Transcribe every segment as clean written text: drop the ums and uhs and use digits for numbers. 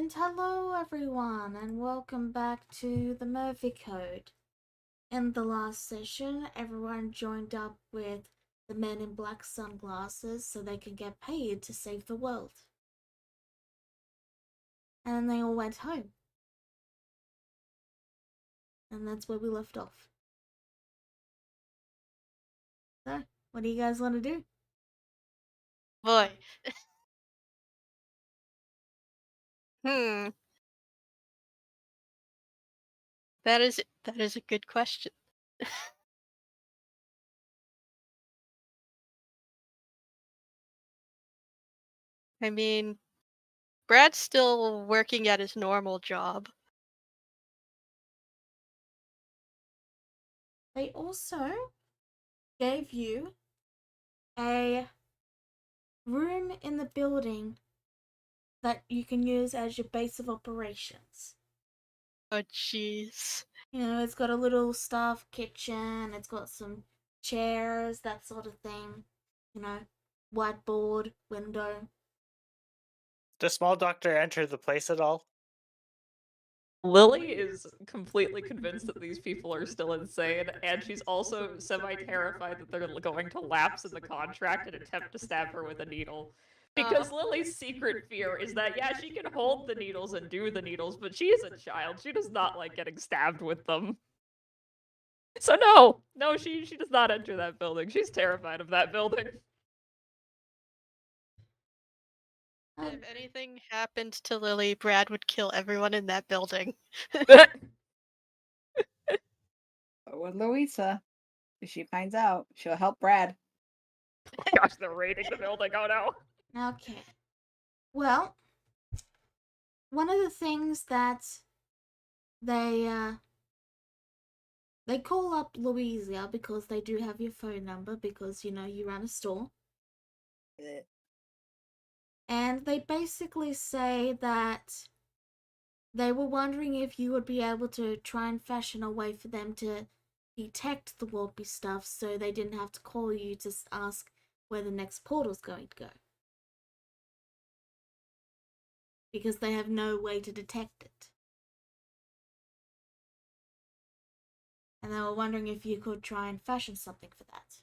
And hello everyone, and welcome back to the Murphy Code. In the last session, everyone joined up with the men in black sunglasses so they could get paid to save the world. And then they all went home. And that's where we left off. So, what do you guys want to do? Boy. That is a good question. I mean, Brad's still working at his normal job. They also gave you a room in the building that you can use as your base of operations. Oh, jeez. You know, it's got a little staff kitchen, it's got some chairs, that sort of thing. You know, whiteboard, window. Does Small Doctor enter the place at all? Lily is completely convinced that these people are still insane, and she's also semi-terrified that they're going to lapse in the contract and attempt to stab her with a needle. Because Lily's secret fear is that, yeah, she can hold the needles and do the needles, but she is a child. She does not like getting stabbed with them. So no, she does not enter that building. She's terrified of that building. If anything happened to Lily, Brad would kill everyone in that building. But with Louisa, if she finds out, she'll help Brad. Oh gosh, they're raiding the building. Oh no. Okay. Well, one of the things that they call up Louisa because they do have your phone number because, you know, you run a store. And they basically say that they were wondering if you would be able to try and fashion a way for them to detect the warpy stuff so they didn't have to call you to ask where the next portal's going to go. Because they have no way to detect it. And they were wondering if you could try and fashion something for that.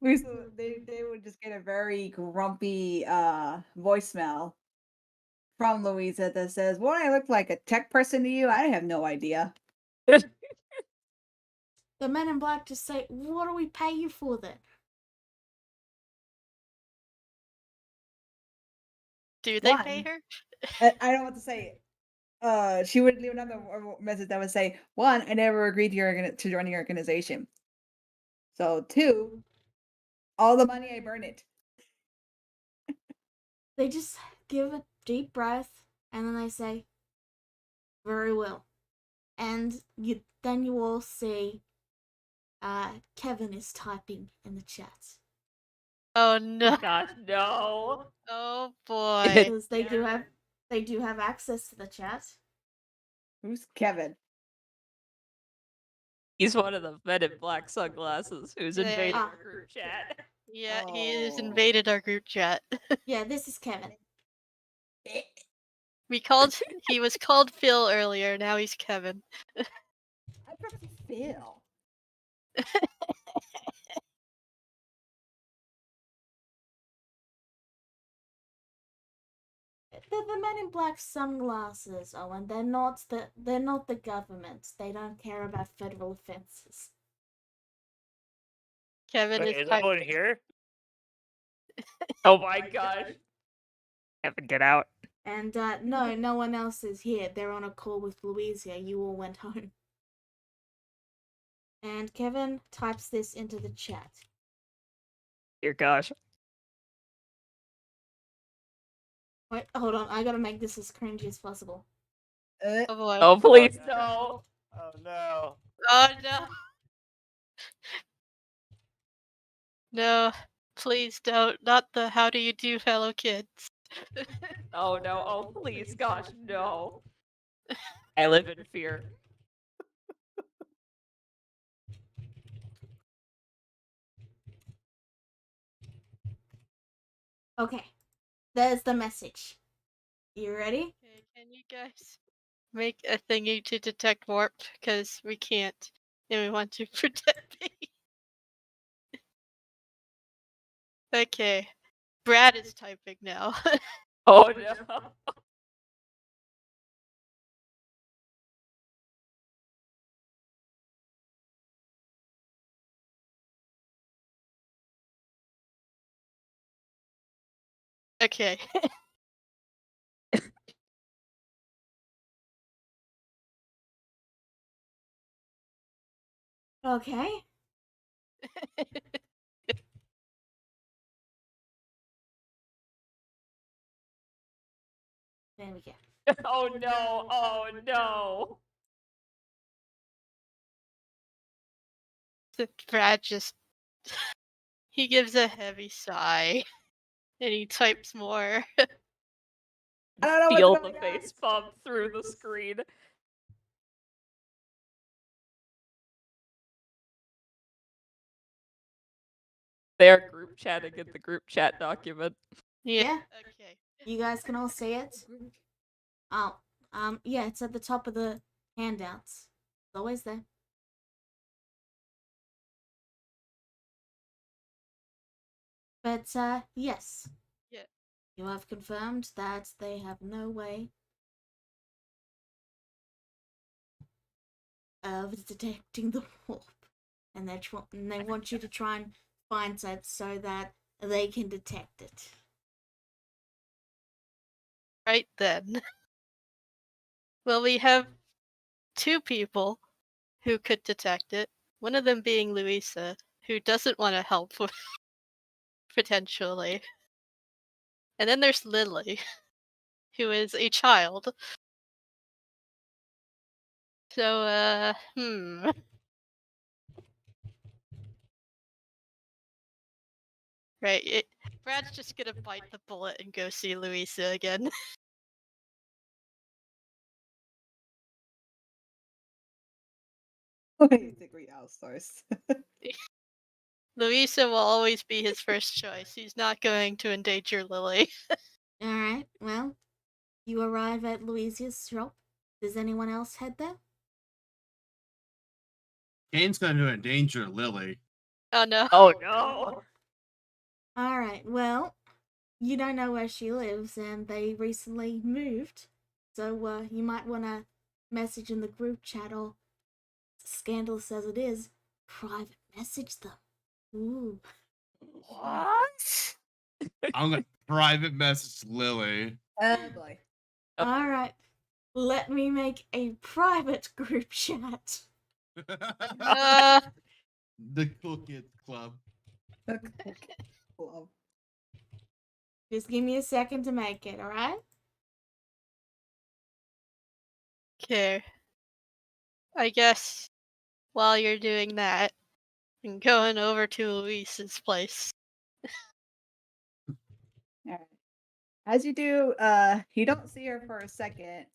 They would just get a very grumpy voicemail from Louisa that says, "Won't I look like a tech person to you? I have no idea." The men in black just say, "What do we pay you for then?" Do they pay her? I don't want to say it. She would leave another message that would say, "1, I never agreed to join the organization. So 2, all the money I burn it." They just give a deep breath and then they say, "Very well." And then you all see Kevin is typing in the chat. Oh no. Gosh, no. Oh boy. Because they do have access to the chat. Who's Kevin? He's one of the men in black sunglasses who's invaded our group chat. Yeah, he has invaded our group chat. Yeah, this is Kevin. He was called Phil earlier, now he's Kevin. I prefer Phil. They're the men in black sunglasses, Owen. They're not the government. They don't care about federal offenses. Kevin Wait, is anyone here? Oh my gosh. Kevin, get out. And no one else is here. They're on a call with Louisa. You all went home. And Kevin types this into the chat. Dear gosh. Wait, hold on. I gotta make this as cringy as possible. Oh boy. Oh please no. Oh no. Oh no. No, please don't. Not the how do you do, fellow kids. Oh no. Oh please, gosh, no. I live in fear. Okay, there's the message. You ready? Okay, can you guys make a thingy to detect warp? Because we can't, and we want to protect me. Okay, Brad is typing now. Oh no. Okay. Okay. There we go. Oh no. Oh no. Brad just he gives a heavy sigh and he types more. I don't know what's Feel the going on. face bump through the screen. They're group chatting in the group chat document. Yeah. Okay. You guys can all see it. Oh, yeah, it's at the top of the handouts. It's always there. But, yes. Yeah. You have confirmed that they have no way of detecting the warp. And they want you to try and find it so that they can detect it. Right then. Well, we have two people who could detect it. One of them being Louisa, who doesn't want to help with potentially. And then there's Lily, who is a child. So, Right, Brad's just gonna bite the bullet and go see Louisa again. What do you think we outsource? Louisa will always be his first choice. He's not going to endanger Lily. Alright, well, you arrive at Louisa's shop. Does anyone else head there? Kane's going to endanger Lily. Oh no. Oh no. Alright, well, you don't know where she lives, and they recently moved. So, you might want to message in the group chat, or scandalous as it is, private message them. Ooh. What? I'm going to private message Lily. Oh boy. Oh. Alright, let me make a private group chat. Uh, The Cool Kids Club. Cool. Just give me a second to make it, alright? okay. I guess while you're doing that, I'm going over to Louisa's place. Alright. As you do, you don't see her for a second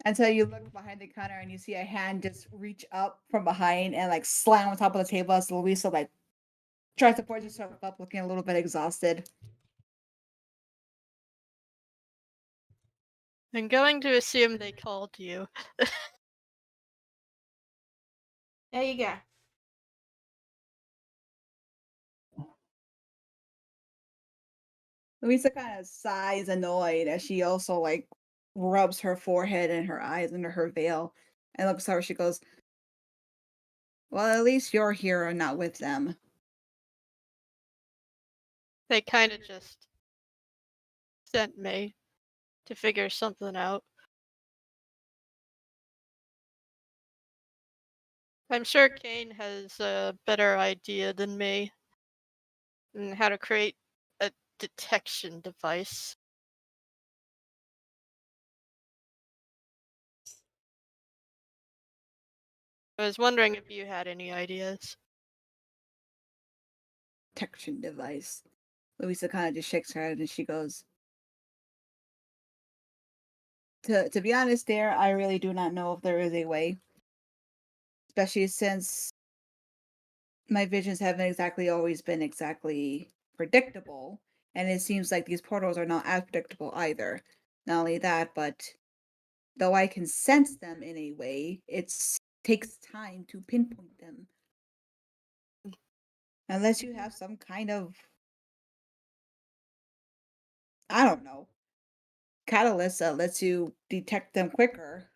until you look behind the counter and you see a hand just reach up from behind and like slam on top of the table as Louisa like tries to force herself up, looking a little bit exhausted. I'm going to assume they called you. There you go. Louisa kind of sighs annoyed as she also like rubs her forehead and her eyes under her veil and looks at her. She goes, "Well, at least you're here and not with them." They kind of just sent me to figure something out. I'm sure Kane has a better idea than me on how to create a detection device. I was wondering if you had any ideas. Detection device. Louisa kind of just shakes her head and she goes, to be honest, there, I really do not know if there is a way. Especially since my visions haven't exactly always been exactly predictable, and it seems like these portals are not as predictable either. Not only that, but though I can sense them in a way, it takes time to pinpoint them. Unless you have some kind of, I don't know, catalyst that lets you detect them quicker.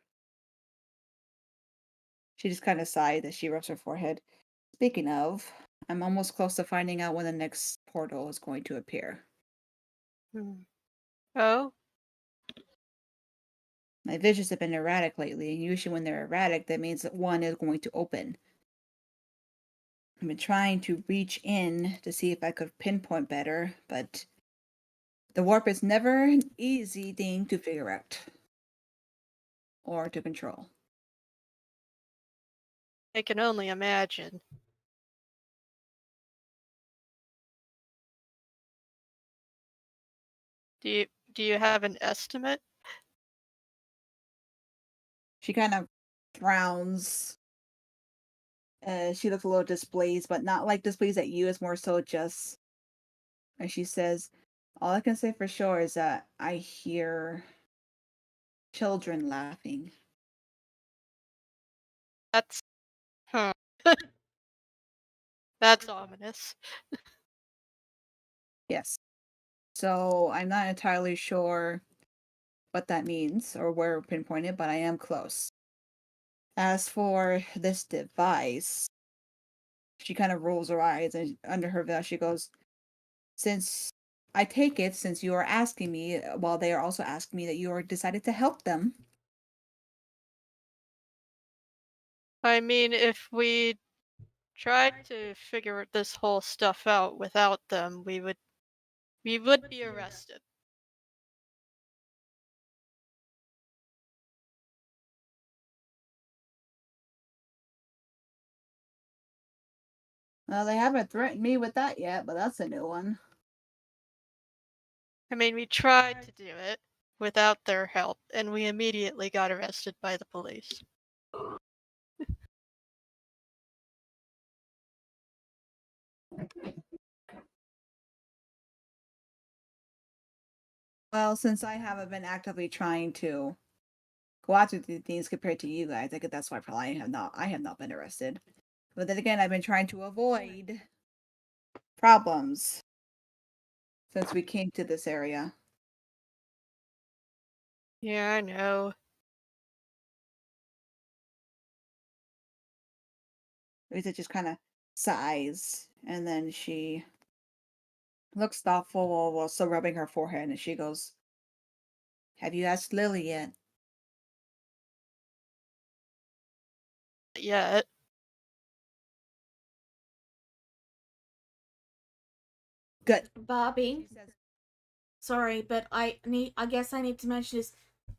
She just kind of sighed as she rubs her forehead. Speaking of, I'm almost close to finding out when the next portal is going to appear. Oh, My visions have been erratic lately, and usually when they're erratic, that means that one is going to open. I've been trying to reach in to see if I could pinpoint better, but the warp is never an easy thing to figure out or to control. I can only imagine. Do you have an estimate? She kind of frowns. She looks a little displeased, but not like displeased at you. It's more so just, and she says, "All I can say for sure is that I hear children laughing." That's huh. That's ominous. Yes. So I'm not entirely sure what that means or where pinpointed, but I am close. As for this device, she kind of rolls her eyes and under her veil she goes, "Since I take it, since you are asking me, while they are also asking me that you are decided to help them." I mean, if we tried to figure this whole stuff out without them, we would be arrested. Well, they haven't threatened me with that yet, but that's a new one. I mean, we tried to do it without their help, and we immediately got arrested by the police. Well, since I haven't been actively trying to go after these things compared to you guys, I think that's why probably I have not been arrested. But then again, I've been trying to avoid problems since we came to this area. Yeah, I know. Lisa just kind of sighs, and then she looks thoughtful while still rubbing her forehead, and she goes, "Have you asked Lily yet?" Yet. Good. Bobby, She says, sorry, but I guess I need to mention this.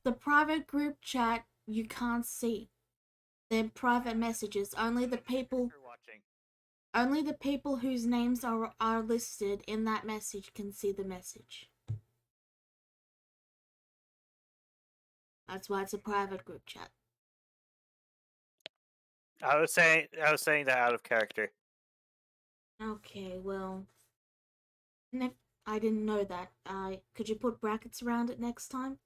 The private group chat you can't see. They're private messages. Only the people whose names are listed in that message can see the message. That's why it's a private group chat. I was saying that out of character. Okay, well, I didn't know that. Could you put brackets around it next time?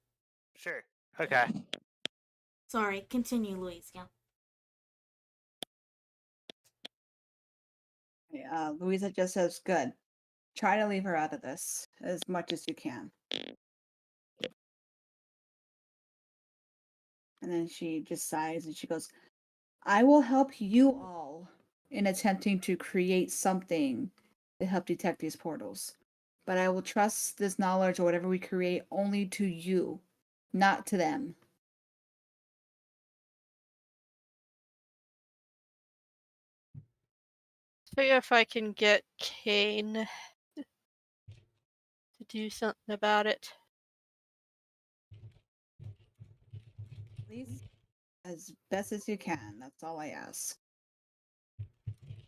Sure. Okay. Sorry, continue, Louisa. Louisa just says, "Good. Try to leave her out of this as much as you can." And then she just sighs and she goes, "I will help you all in attempting to create something to help detect these portals. But I will trust this knowledge or whatever we create only to you, not to them." See if I can get Kane to do something about it. Please, as best as you can. That's all I ask.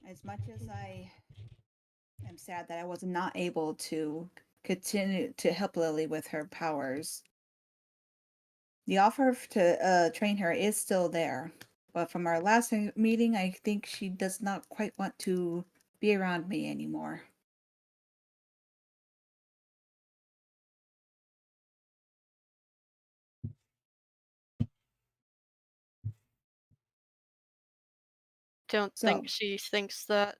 As much as I am sad that I was not able to continue to help Lily with her powers, the offer to train her is still there. But from our last meeting, I think she does not quite want to be around me anymore. Don't So- think she thinks that.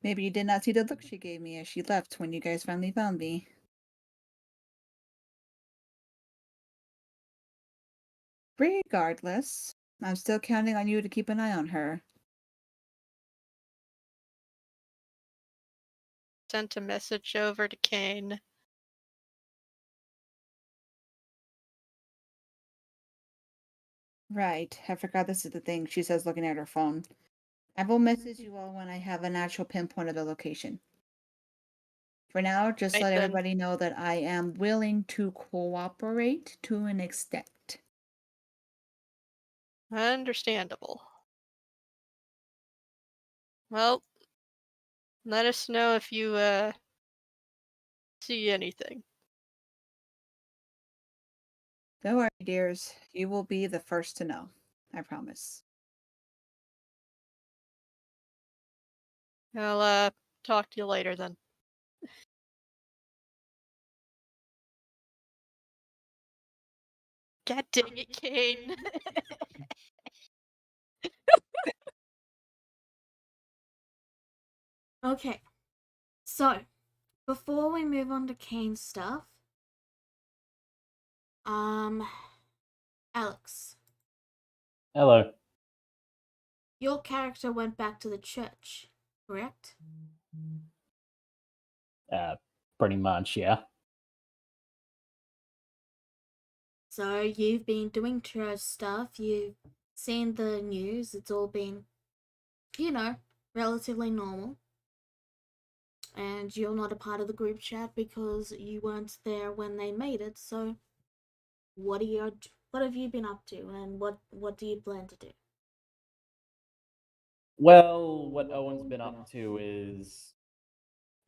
Maybe you did not see the look she gave me as she left when you guys finally found me. Regardless, I'm still counting on you to keep an eye on her. Sent a message over to Kane. Right, I forgot this is the thing, she says looking at her phone. I will message you all when I have an actual pinpoint of the location. For now, just Right let then. everybody know that I am willing to cooperate to an extent. Understandable. Well, let us know if you see anything. Don't worry, dears. You will be the first to know. I promise. I'll talk to you later then. God dang it, Kane. Okay. So, before we move on to Kane's stuff, Alex, Hello. your character went back to the church, correct? Pretty much, yeah. So you've been doing church stuff, you've seen the news, it's all been, relatively normal. And you're not a part of the group chat because you weren't there when they made it, so what have you been up to and what do you plan to do? Well, what Owen's been up to is,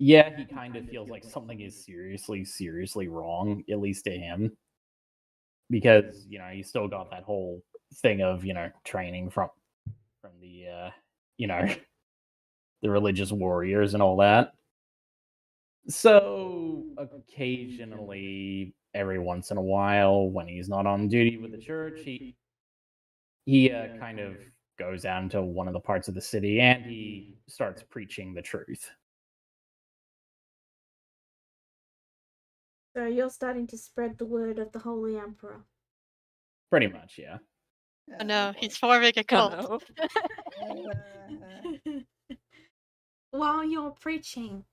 yeah, he kind of feels like something is seriously wrong, at least to him. Because, he's still got that whole thing of, training from the, the religious warriors and all that. So, occasionally, every once in a while, when he's not on duty with the church, he kind of goes out into one of the parts of the city and he starts preaching the truth. So you're starting to spread the word of the Holy Emperor. Pretty much, yeah. Oh no, he's forming a cult. no. While you're preaching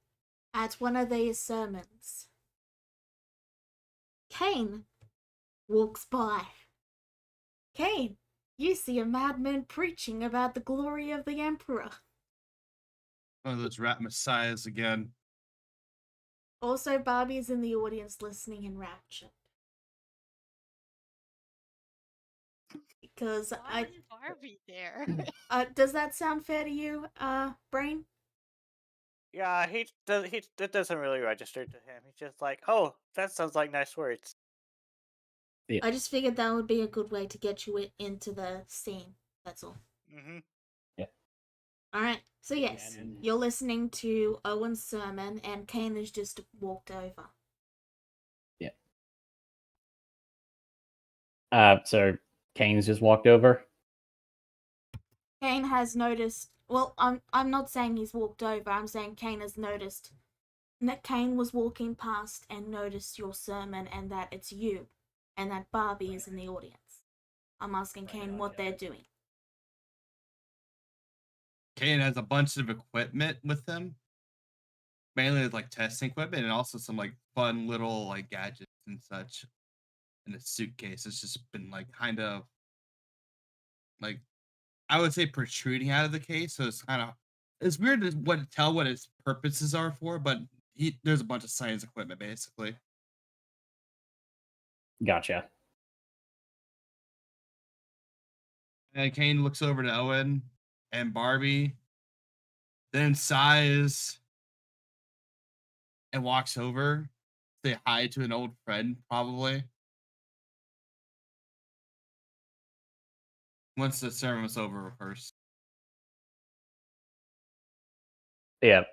at one of these sermons, Kane walks by. Kane, you see a madman preaching about the glory of the Emperor. One of those rat messiahs again. Also, Barbie's in the audience listening in rapture. Because Why is Barbie there? does that sound fair to you, Brain? Yeah, that doesn't really register to him. He's just like, oh, that sounds like nice words. I just figured that would be a good way to get you into the scene. That's all. Mm-hmm. Alright, so yes, And- you're listening to Owen's sermon and Kane has just walked over. So Kane's just walked over. Kane has noticed, well, I'm not saying he's walked over, I'm saying Kane has noticed that Kane was walking past and noticed your sermon and that it's you and that Barbie is in the audience. I'm asking Kane what they're doing. Kane has a bunch of equipment with him, mainly like testing equipment and also some like fun little like gadgets and such in a suitcase. It's just been like kind of like I would say protruding out of the case, so it's weird to tell what its purposes are for, but there's a bunch of science equipment basically. Gotcha. And Kane looks over to Owen and Barbie, then sighs and walks over, say hi to an old friend, probably. Once the sermon was over, of course. Yeah.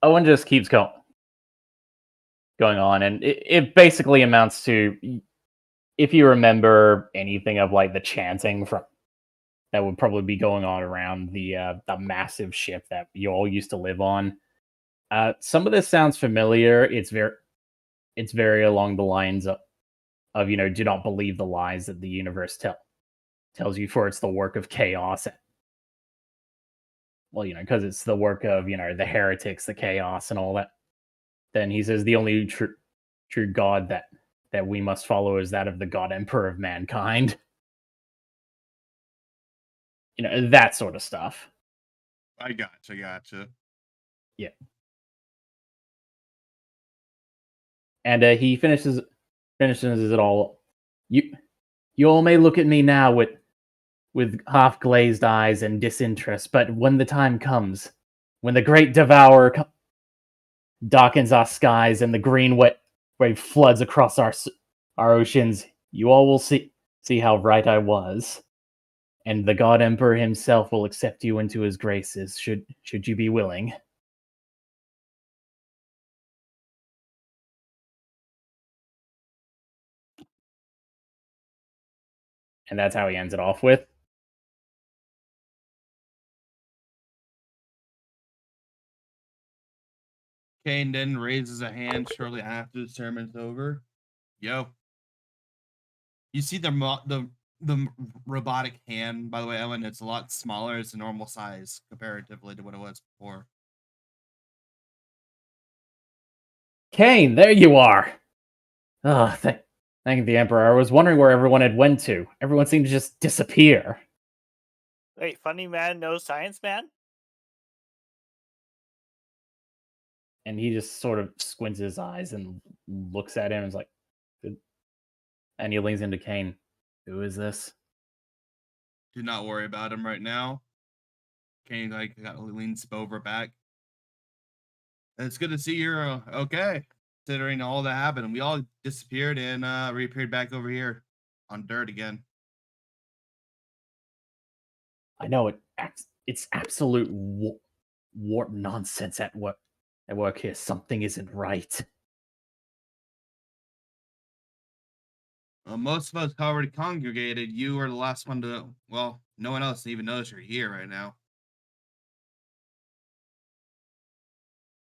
Owen just keeps going on, and it basically amounts to if you remember anything of like the chanting from that would probably be going on around the massive ship that you all used to live on, some of this sounds familiar. It's very along the lines of do not believe the lies that the universe tells you, for it's the work of chaos. Well, because it's the work of the heretics, the chaos, and all that. Then he says the only true God that we must follow is that of the God Emperor of mankind. That sort of stuff. I gotcha. Yeah. And he finishes it all. You all may look at me now with half glazed eyes and disinterest, but when the time comes, when the great devourer darkens our skies and the green wave floods across our oceans, you all will see how right I was. And the God Emperor himself will accept you into his graces, should you be willing. And that's how he ends it off with. Kane then raises a hand shortly after the sermon's over. Yo. You see the robotic hand, by the way, Ellen, it's a lot smaller. It's a normal size comparatively to what it was before. Kane, there you are. Oh, thank the Emperor. I was wondering where everyone had went to. Everyone seemed to just disappear. Wait, funny man, no science man? And he just sort of squints his eyes and looks at him and is like, and he leans into Kane. Who is this? Do not worry about him right now. Kane leans over back. It's good to see you're okay, considering all that happened. We all disappeared and reappeared back over here on dirt again. I know it's absolute warp nonsense at work here. Something isn't right. Most of us already congregated. You were the last one to. Well, no one else even knows you're here right now.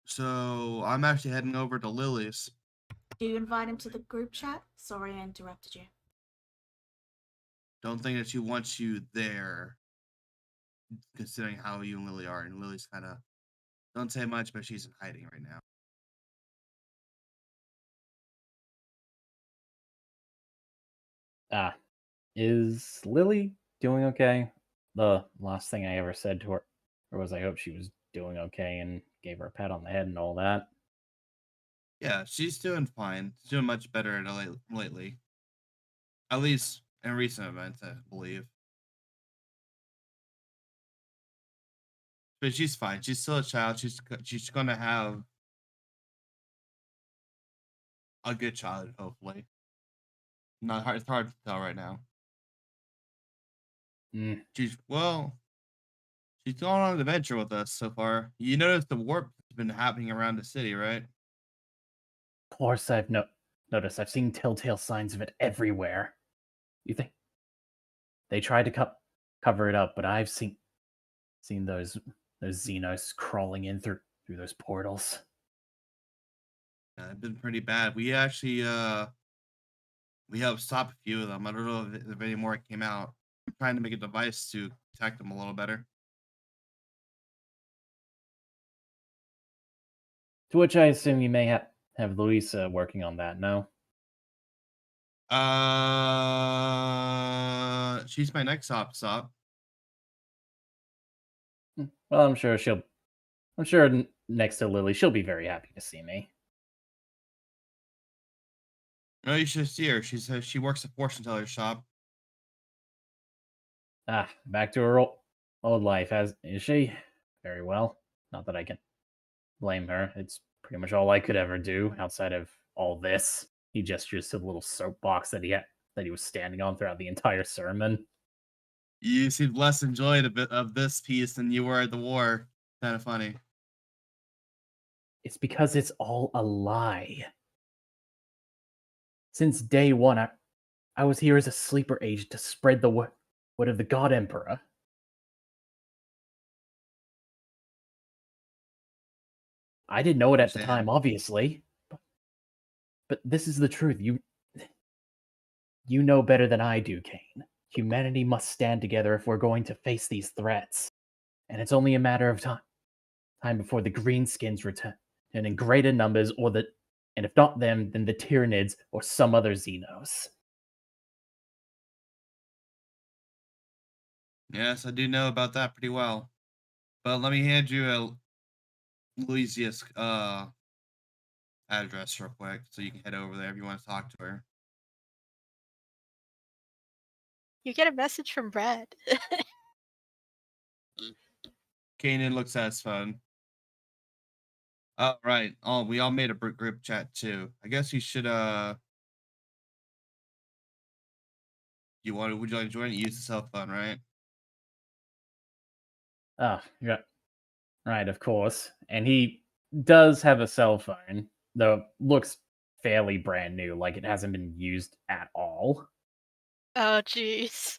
So I'm actually heading over to Lily's. Do you invite him to the group chat? Sorry, I interrupted you. Don't think that she wants you there, considering how you and Lily are. And Lily's kind of don't say much, but she's in hiding right now. Is Lily doing okay? The last thing I ever said to her was I hope she was doing okay and gave her a pat on the head and all that. Yeah, she's doing fine. She's doing much better lately. At least in recent events, I believe. But she's fine. She's still a child. She's gonna have a good childhood, hopefully. Not hard. It's hard to tell right now. She's going on an adventure with us so far. You notice the warp has been happening around the city, right? Of course, I've noticed. I've seen telltale signs of it everywhere. You think they tried to cover it up, but I've seen those Xenos crawling in through those portals. It's been pretty bad. We actually we helped stop a few of them. I don't know if any more came out. I'm trying to make a device to detect them a little better. To which I assume you may have Luisa working on that, no? She's my next stop. Well, I'm sure next to Lily, she'll be very happy to see me. No, you should see her. She works at fortune teller's shop. Back to her old life, is she? Very well. Not that I can blame her. It's pretty much all I could ever do outside of all this. He gestures to the little soapbox that he was standing on throughout the entire sermon. You seemed less enjoyed a bit of this piece than you were at the war. Kind of funny. It's because it's all a lie. Since day one, I was here as a sleeper agent to spread the word of the God Emperor. I didn't know it at the time, obviously. But this is the truth. You know better than I do, Kane. Humanity must stand together if we're going to face these threats. And it's only a matter of time before the Greenskins return, and in greater numbers, and if not them, then the Tyranids or some other Xenos. Yes, I do know about that pretty well. But let me hand you a Louisia's address real quick, so you can head over there if you want to talk to her. You get a message from Brad. Kanan looks at his phone. Oh, right. Oh, we all made a group chat too. I guess you should would you like to join it? Use the cell phone, right? Oh, yeah. Right, of course. And he does have a cell phone, though it looks fairly brand new, like it hasn't been used at all. Oh, jeez.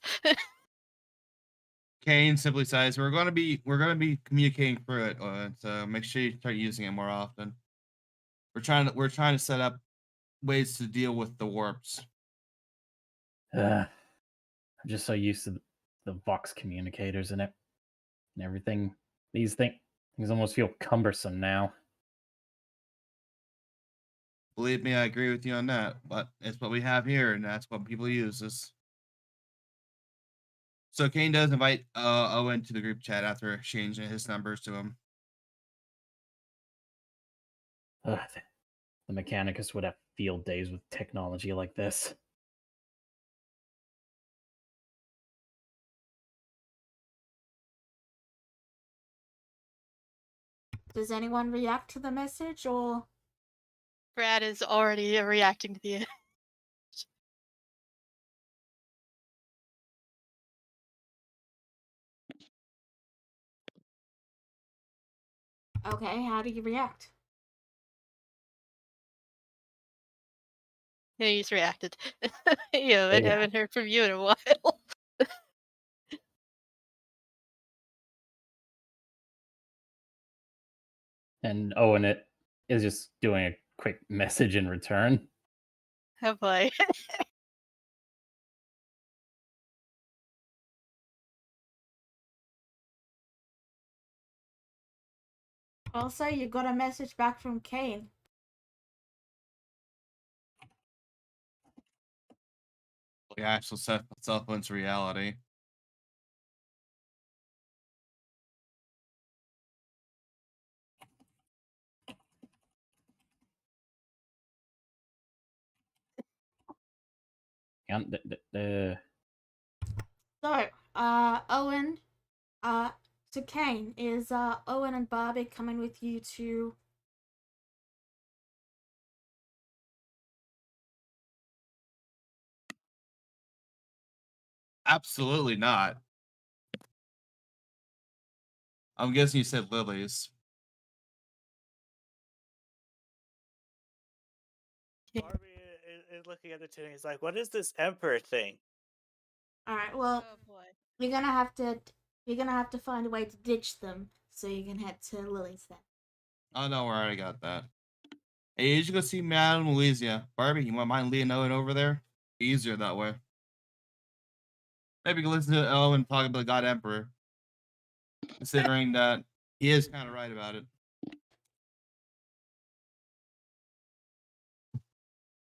Kane simply says, "We're gonna be communicating through it, so make sure you start using it more often. We're trying to set up ways to deal with the warps." I'm just so used to the Vox communicators and everything. These things almost feel cumbersome now. Believe me, I agree with you on that. But it's what we have here, and that's what people use. So Kane does invite Owen to the group chat after exchanging his numbers to him. The Mechanicus would have field days with technology like this. Does anyone react to the message, or? Brad is already reacting to the. Okay, how do you react? Yeah, he's reacted. I haven't heard from you in a while. And Owen is just doing a quick message in return. Oh boy. Also, you got a message back from Kane. The actual cell phone's reality. So, Owen, to Kane, is Owen and Barbie coming with you to? Absolutely not. I'm guessing you said Lily's. Barbie is looking at the two and he's like, "What is this emperor thing?" All right. Well, Oh boy. you're gonna have to find a way to ditch them so you can head to Lily's then. Oh no, we already got that. Hey, you should go see Madame Louisa. Barbie, you mind leading Owen over there? Easier that way. Maybe you can listen to Owen talk about the God Emperor. Considering that he is kind of right about it.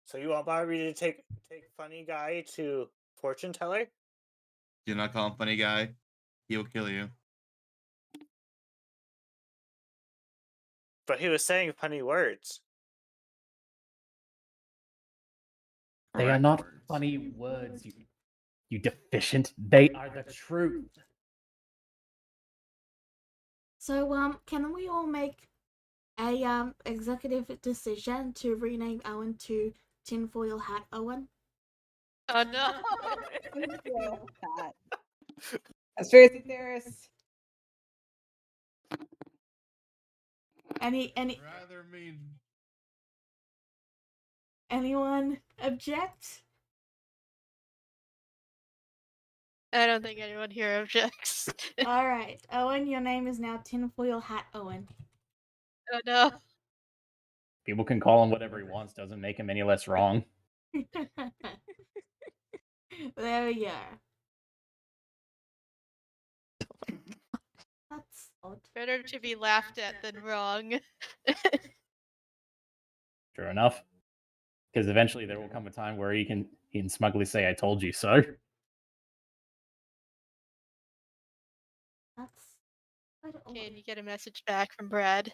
So you want Barbie to take funny guy to fortune teller? Do not call him funny guy. He will kill you. But he was saying funny words. They are not funny words, you deficient. They are the truth. So, can we all make a executive decision to rename Owen to Tinfoil Hat Owen? Oh no. Conspiracy theorists. Any Rather mean. anyone object? I don't think anyone here objects. All right, Owen, your name is now Tinfoil Hat Owen. Oh no. People can call him whatever he wants. Doesn't make him any less wrong. There we go. That's odd. Better to be laughed at than wrong. True enough. Because eventually there will come a time where he can smugly say, "I told you so." That's quite odd. Okay, and you get a message back from Brad.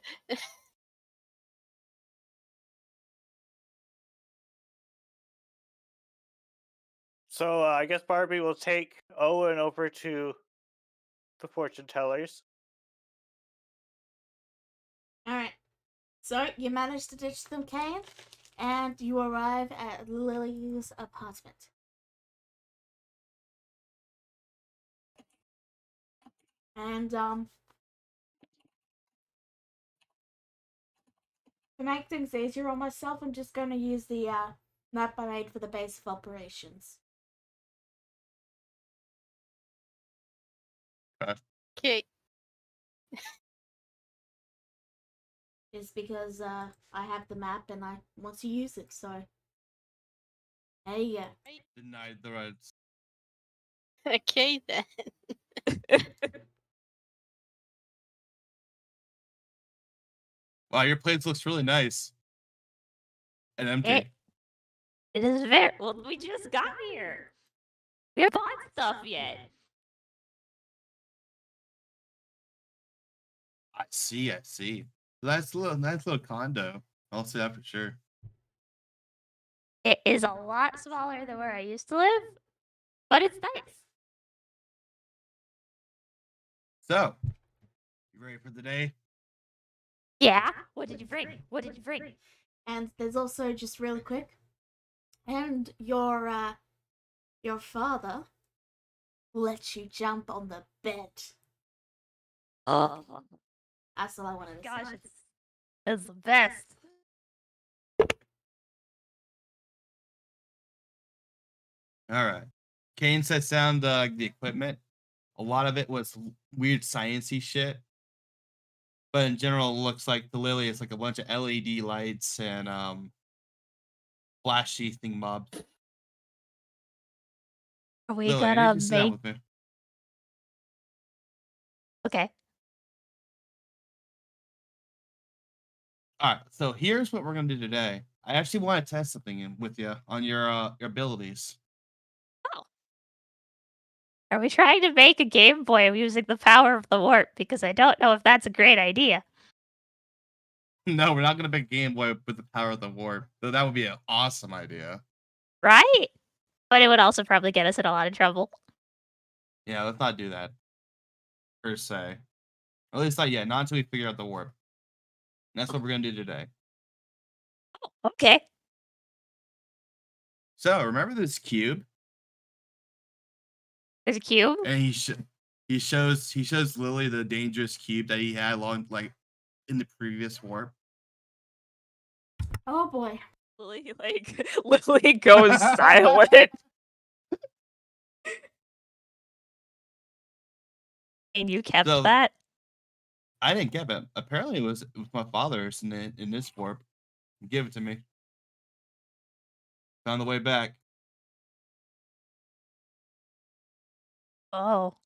So I guess Barbie will take Owen over to the fortune tellers. All right. So you manage to ditch them, Kane, and you arrive at Lily's apartment. And to make things easier on myself, I'm just going to use the map I made for the base of operations. Okay. Is because I have the map and I want to use it, so there you go. Denied the rights. Okay then. Wow, your place looks really nice. And empty. It is very well. We just got here. We haven't bought stuff yet. I see. Nice little condo. I'll say that for sure. It is a lot smaller than where I used to live, but it's nice. So, you ready for the day? Yeah. What did you bring? And there's also, just really quick, and your father lets you jump on the bed. Oh That's all I wanted to gosh, say. it's the best. All right. Kane sets down the equipment. A lot of it was weird sciencey shit. But in general, it looks like the Lily is like a bunch of LED lights and flashy thingamabobs. Are we Lily, I need gonna you to sit down make? with me. Okay. All right, so here's what we're gonna do today. I actually want to test something with you on your abilities. Are we trying to make a Game Boy using the power of the warp? Because I don't know if that's a great idea. No, we're not gonna make Game Boy with the power of the warp. Though that would be an awesome idea. Right? But it would also probably get us in a lot of trouble. Yeah, let's not do that. Per se. Or at least not yet, not until we figure out the warp. And that's what we're gonna do today. Okay. So remember this cube? There's a cube. And he shows Lily the dangerous cube that he had in the previous warp. Oh boy. Lily goes silent. And you kept So- that? I didn't get it. Apparently it was my father's in this warp. Give it to me. On the way back. Oh.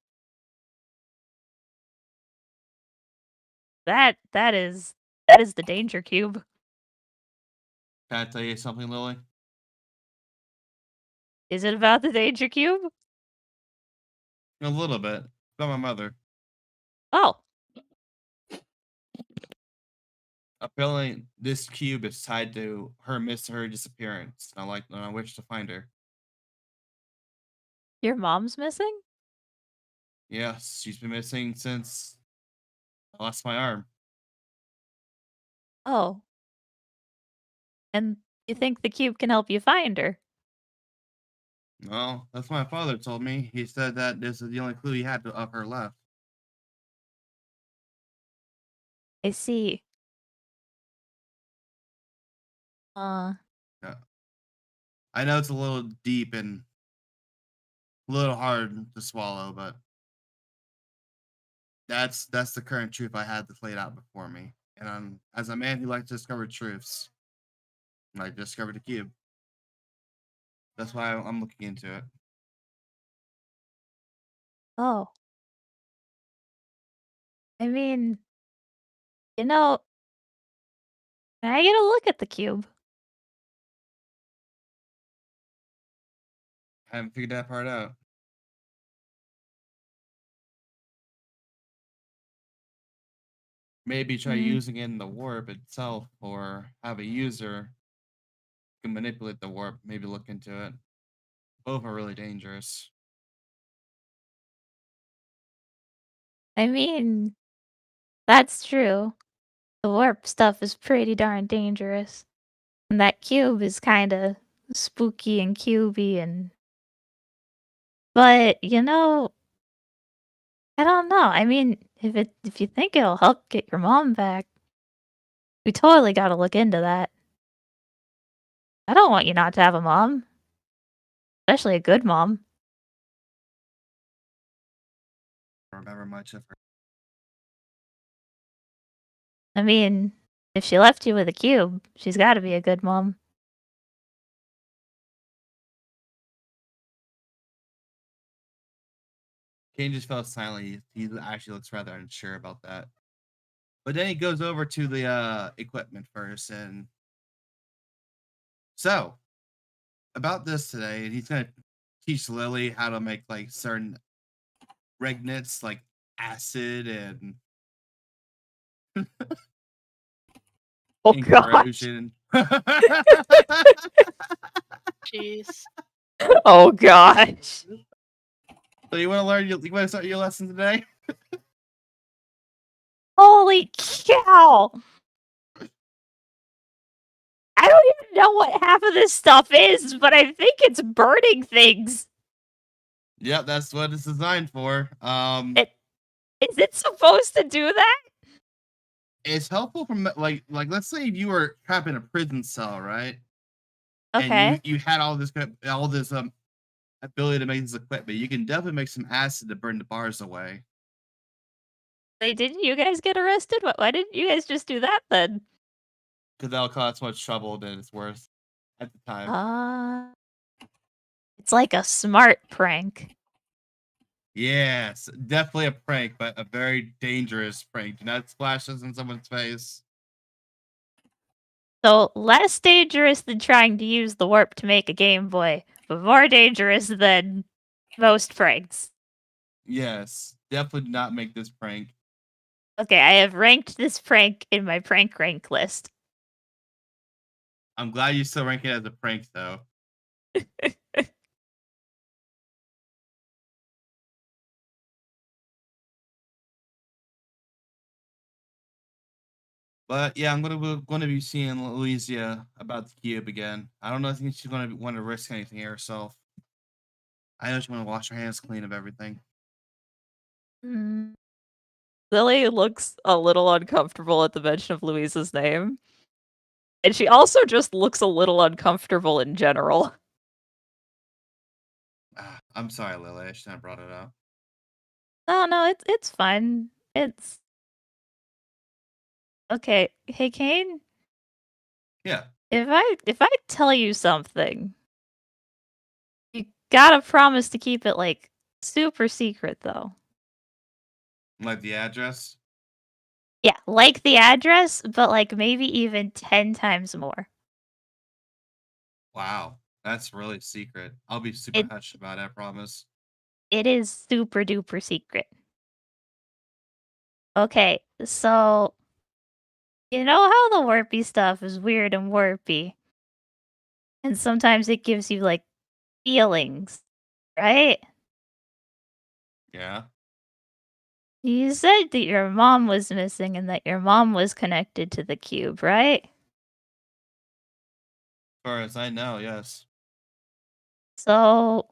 That is the danger cube. Can I tell you something, Lily? Is it about the danger cube? A little bit. About my mother. Oh. Apparently this cube is tied to her disappearance. And I wish to find her. Your mom's missing? Yes, she's been missing since I lost my arm. Oh. And you think the cube can help you find her? Well, that's what my father told me. He said that this is the only clue he had of her left. I see. Yeah. I know it's a little deep and A little hard to swallow, but that's the current truth I had laid out before me. And as a man who likes to discover truths, I discovered the cube. That's why I'm looking into it. Oh. I mean, you know, can I get a look at the cube? I haven't figured that part out. Maybe try Mm. using it in the warp itself, or have a user who can manipulate the warp. Maybe look into it. Both are really dangerous. I mean, that's true. The warp stuff is pretty darn dangerous. And that cube is kinda spooky and cubey and but, you know, I don't know. I mean, if you think it'll help get your mom back, we totally gotta look into that. I don't want you not to have a mom. Especially a good mom. I don't remember much of her. I mean, if she left you with a cube, she's gotta be a good mom. Kane just fell silent. He actually looks rather unsure about that. But then he goes over to the equipment first, and so about this today, he's gonna teach Lily how to make like certain regnants, like acid and Oh gosh. corrosion. Jeez. Oh gosh. So you want to learn? You want to start your lesson today? Holy cow! I don't even know what half of this stuff is, but I think it's burning things. Yep, that's what it's designed for. Is it supposed to do that? It's helpful from like let's say if you were trapped in a prison cell, right? Okay. And you had all this ability to make this equipment. You can definitely make some acid to burn the bars away. Wait, didn't you guys get arrested? Why didn't you guys just do that then? Because that'll cause so much trouble than it's worth at the time. It's like a smart prank. Yes, definitely a prank, but a very dangerous prank. Do not splash this in someone's face. So less dangerous than trying to use the warp to make a Game Boy, but more dangerous than most pranks. Yes, definitely do not make this prank. Okay, I have ranked this prank in my prank rank list. I'm glad you still rank it as a prank, though. But yeah, I'm gonna be seeing Louisa about the cube again. I don't know if she's gonna want to risk anything herself. I just want to wash her hands clean of everything. Lily looks a little uncomfortable at the mention of Louisa's name. And she also just looks a little uncomfortable in general. I'm sorry, Lily. I shouldn't have brought it up. No, it's fine. It's okay. Hey, Kane. Yeah. If I tell you something, you gotta promise to keep it like super secret, though. Like the address? Yeah, like the address, but like maybe even 10 times more. Wow, that's really secret. I'll be super hushed about it, I promise. It is super duper secret. Okay, so you know how the warpy stuff is weird and warpy? And sometimes it gives you like feelings, right? Yeah. You said that your mom was missing and that your mom was connected to the cube, right? As far as I know, yes. So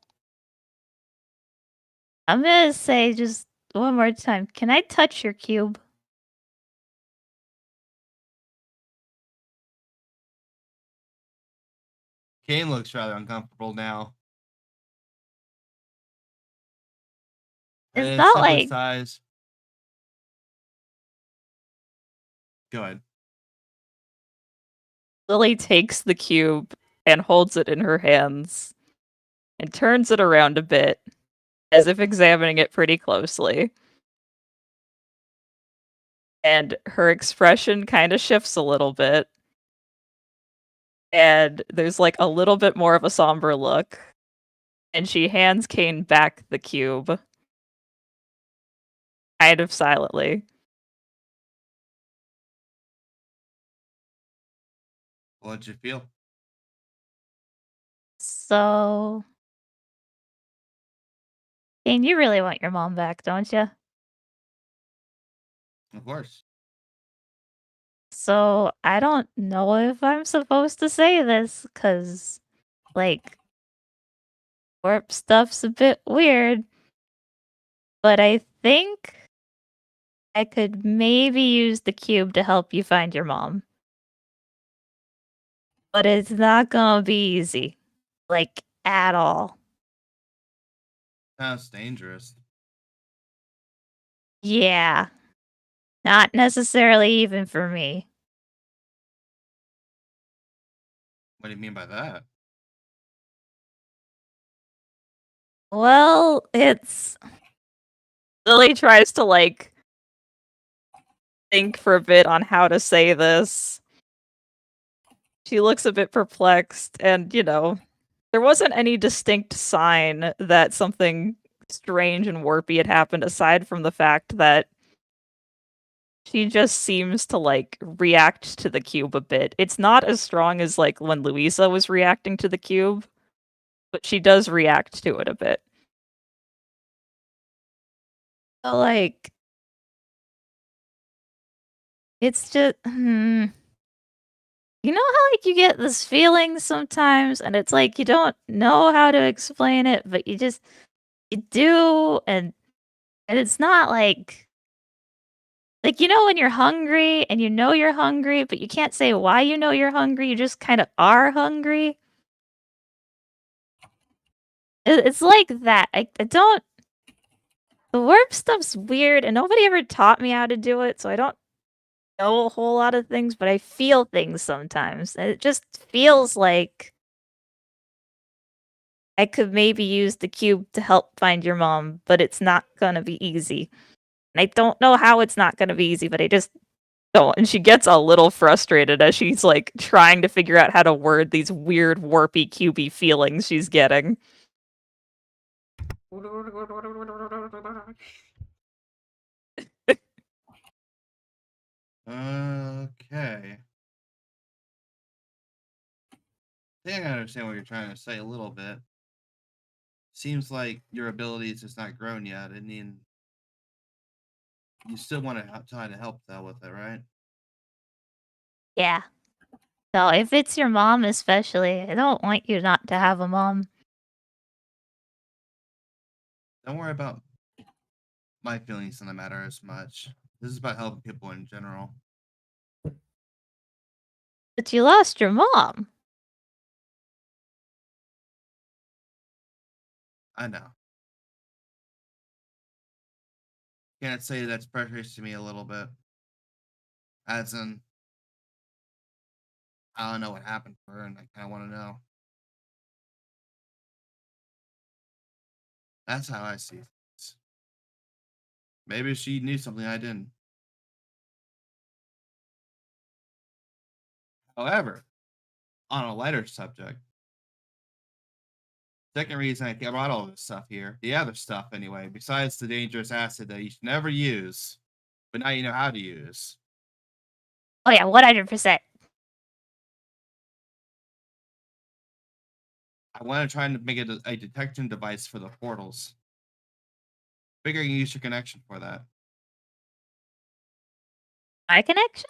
I'm gonna say just one more time. Can I touch your cube? Kane looks rather uncomfortable now. It's And not stuff with like size. Go ahead. Lily takes the cube and holds it in her hands and turns it around a bit, as if examining it pretty closely. And her expression kind of shifts a little bit. And there's like a little bit more of a somber look. And she hands Kane back the cube. Kind of silently. What'd you feel? so. Kane, you really want your mom back, don't you? Of course. So I don't know if I'm supposed to say this, cause like warp stuff's a bit weird. But I think I could maybe use the cube to help you find your mom. But it's not gonna be easy. Like, at all. Sounds dangerous. Yeah. Not necessarily even for me. What do you mean by that? Well, it's Lily tries to like think for a bit on how to say this. She looks a bit perplexed, and there wasn't any distinct sign that something strange and warpy had happened aside from the fact that she just seems to like react to the cube a bit. It's not as strong as like when Louisa was reacting to the cube, but she does react to it a bit. like it's just you know how like you get this feeling sometimes and it's like you don't know how to explain it, but you do, and it's not like when you're hungry and you know you're hungry, but you can't say why you know you're hungry, you just kind of are hungry. It's like that. I don't. The warp stuff's weird, and nobody ever taught me how to do it, so I don't know a whole lot of things, but I feel things sometimes. And it just feels like I could maybe use the cube to help find your mom, but it's not gonna be easy. And I don't know how it's not gonna be easy, but I just don't. And she gets a little frustrated as she's like trying to figure out how to word these weird, warpy, cubey feelings she's getting. Okay. I think I understand what you're trying to say a little bit. Seems like your abilities has not grown yet. I mean, you still want to try to help though with it, right? Yeah. So if it's your mom especially, I don't want you not to have a mom. Don't worry about my feelings on the matter as much. This is about helping people in general. But you lost your mom. I know. Can't say that's precious to me a little bit. As in, I don't know what happened to her, and I kind of want to know. That's how I see things. Maybe she knew something I didn't. However, on a lighter subject, second reason I brought all this stuff here, the other stuff anyway, besides the dangerous acid that you should never use, but now you know how to use. Oh yeah, 100%. I want to try and make it a detection device for the portals. Figure you can use your connection for that. My connection?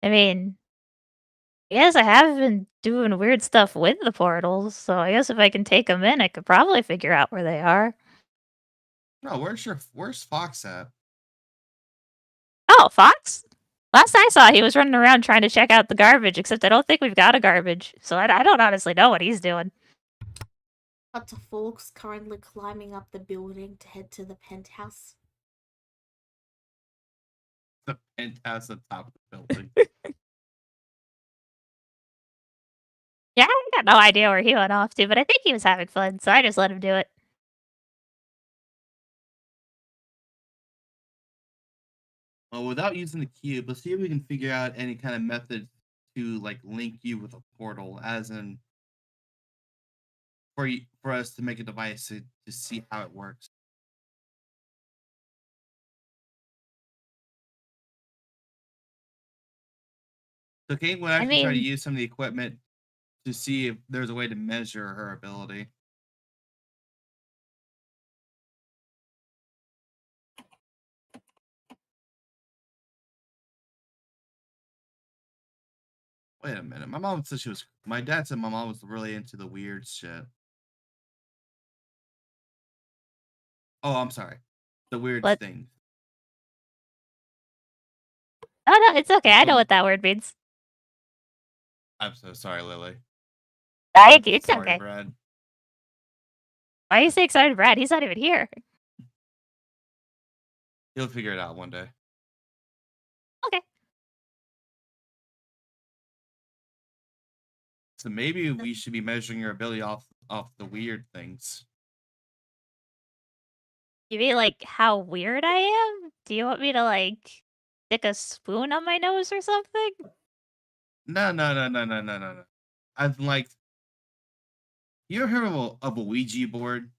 I mean, yes, I have been doing weird stuff with the portals, so I guess if I can take them in, I could probably figure out where they are. No, where's Fox at? Oh, Fox? Last I saw, he was running around trying to check out the garbage, except I don't think we've got a garbage, so I don't honestly know what he's doing. Cut to Forks currently climbing up the building to head to the penthouse. The penthouse at the top of the building. Yeah, I got no idea where he went off to, but I think he was having fun, so I just let him do it. Well, without using the cube, let's see if we can figure out any kind of method to like link you with a portal, as in for us to make a device to see how it works. So Kate would actually try to mean- use some of the equipment to see if there's a way to measure her ability. Wait a minute. My dad said my mom was really into the weird shit. Oh, I'm sorry. The weird What? thing. Oh no, it's okay. I know what that word means. I'm so sorry, Lily. It's Sorry, okay. Brad. Why are you saying sorry to Brad? He's not even here. He'll figure it out one day. Okay. So maybe we should be measuring your ability off the weird things. You mean like how weird I am? Do you want me to like stick a spoon on my nose or something? No. I've like. You ever heard of a Ouija board?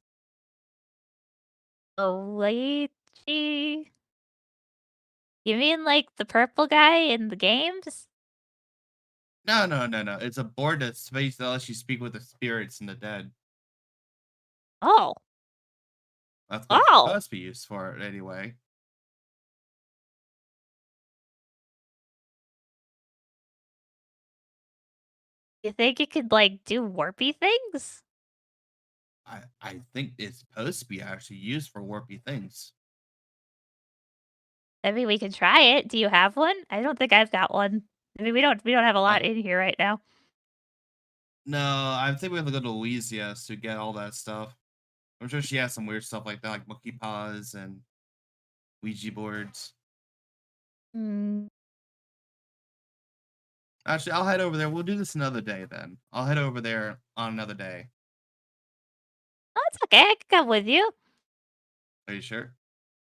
Luigi? You mean like the purple guy in the games? No. It's a board that lets you speak with the spirits and the dead. Oh. That's what it's Oh. supposed to be used for, anyway. You think it could like do warpy things? I think it's supposed to be actually used for warpy things. I mean, we could try it. Do you have one? I don't think I've got one. I mean, we don't have a lot in here right now. No, I think we have to go to Louisiana to get all that stuff. I'm sure she has some weird stuff like that, like monkey paws and Ouija boards. Hmm. Actually, I'll head over there. We'll do this another day then. I'll head over there on another day. Oh, it's okay. I can come with you. Are you sure?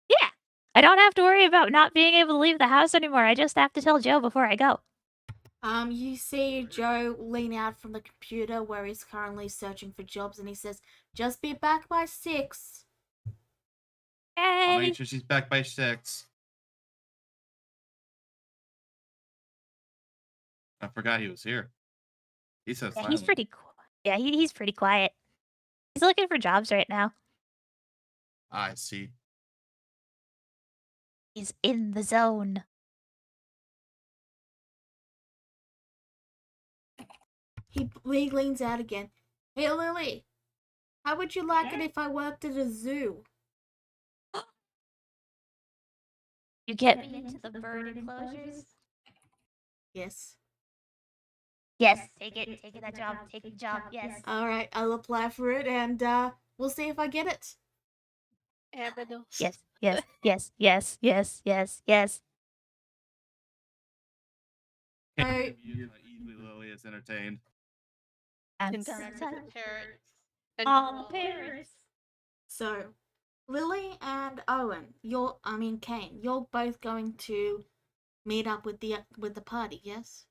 Yeah. I don't have to worry about not being able to leave the house anymore. I just have to tell Joe before I go. You see Joe lean out from the computer where he's currently searching for jobs, and he says, "Just be back by 6." I'll Hey. make sure she's back by 6. I forgot he was here. He's so Yeah, silent. he's pretty cool. Yeah, he's pretty quiet. He's looking for jobs right now. I see. He's in the zone. He leans out again. "Hey, Lily, how would you like it if I worked at a zoo?" You get me into the bird enclosures? Yes. Yes, take it. Take that job. Take the job. Yes. Alright, I'll apply for it, and we'll see if I get it. Aminos. Yes. Yes. Yes. Yes. Yes. Yes. Yes. So, Easily Lily is entertained. I'm And gonna so touch parrots. And all the parrots. so Lily and Owen, Kane, you're both going to meet up with the party, yes?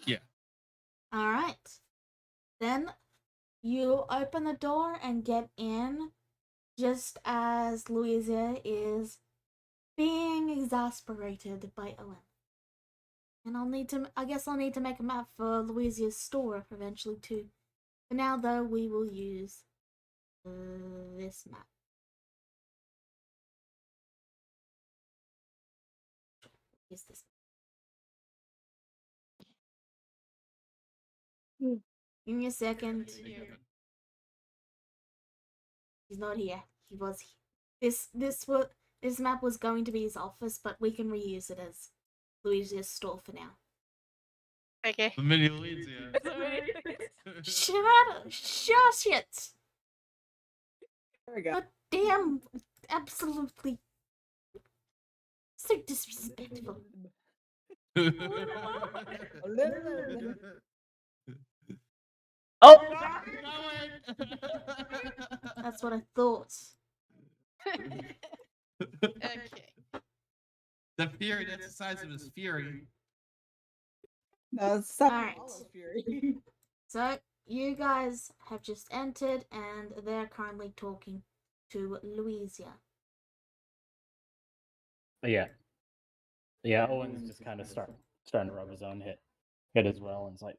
Yeah. Alright. Then you open the door and get in just as Louisa is being exasperated by Owen. And I guess I'll need to make a map for Louisia's store eventually too. For now though, we will use this map. Use this. Give me a second. He's not here. He was here. This map was going to be his office, but we can reuse it as Louisia's store for now. okay. The mini Louisiana. Shush it! There we go. God damn, absolutely so disrespectful. Oh, That's what I thought. Okay. The fury, that's the size of his fury. No, it's not Alright. all of Fury. So, you guys have just entered and they're currently talking to Louisa. yeah. Yeah, Owen's just kind of starting to rub his own head as well, and it's like,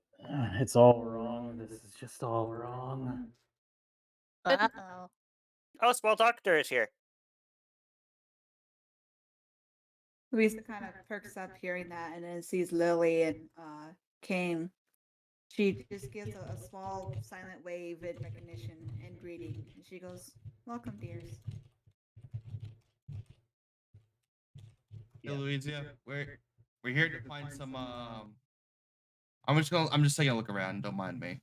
it's all wrong. This is just all wrong. Uh-oh. Oh, small doctor is here. Louisa kind of perks up hearing that and then sees Lily and Kane. She just gives a small silent wave in recognition and greeting. And she goes, "Welcome, dears." Hey, Louisa, we're here to find some. I'm just taking a look around. Don't mind me.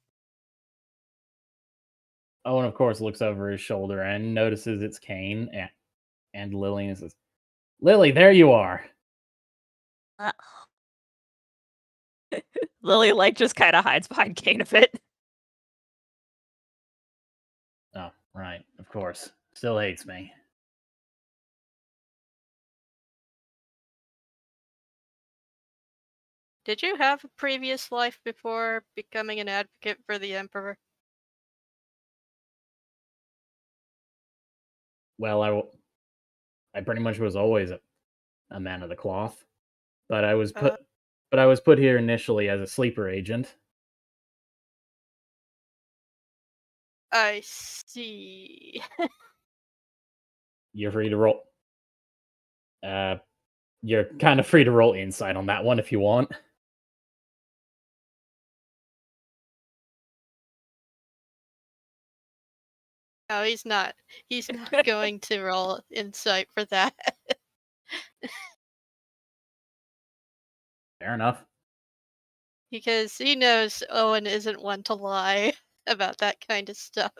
Owen, of course, looks over his shoulder and notices it's Kane and Lily, and says, "Lily, there you are." Lily, like, just kind of hides behind Kane a bit. Oh, right, of course. Still hates me. Did you have a previous life before becoming an advocate for the Emperor? Well, I pretty much was always a man of the cloth, but I was put here initially as a sleeper agent. I see. You're free to roll. You're kind of free to roll insight on that one if you want. No, he's not. He's not going to roll insight for that. Fair enough. Because he knows Owen isn't one to lie about that kind of stuff.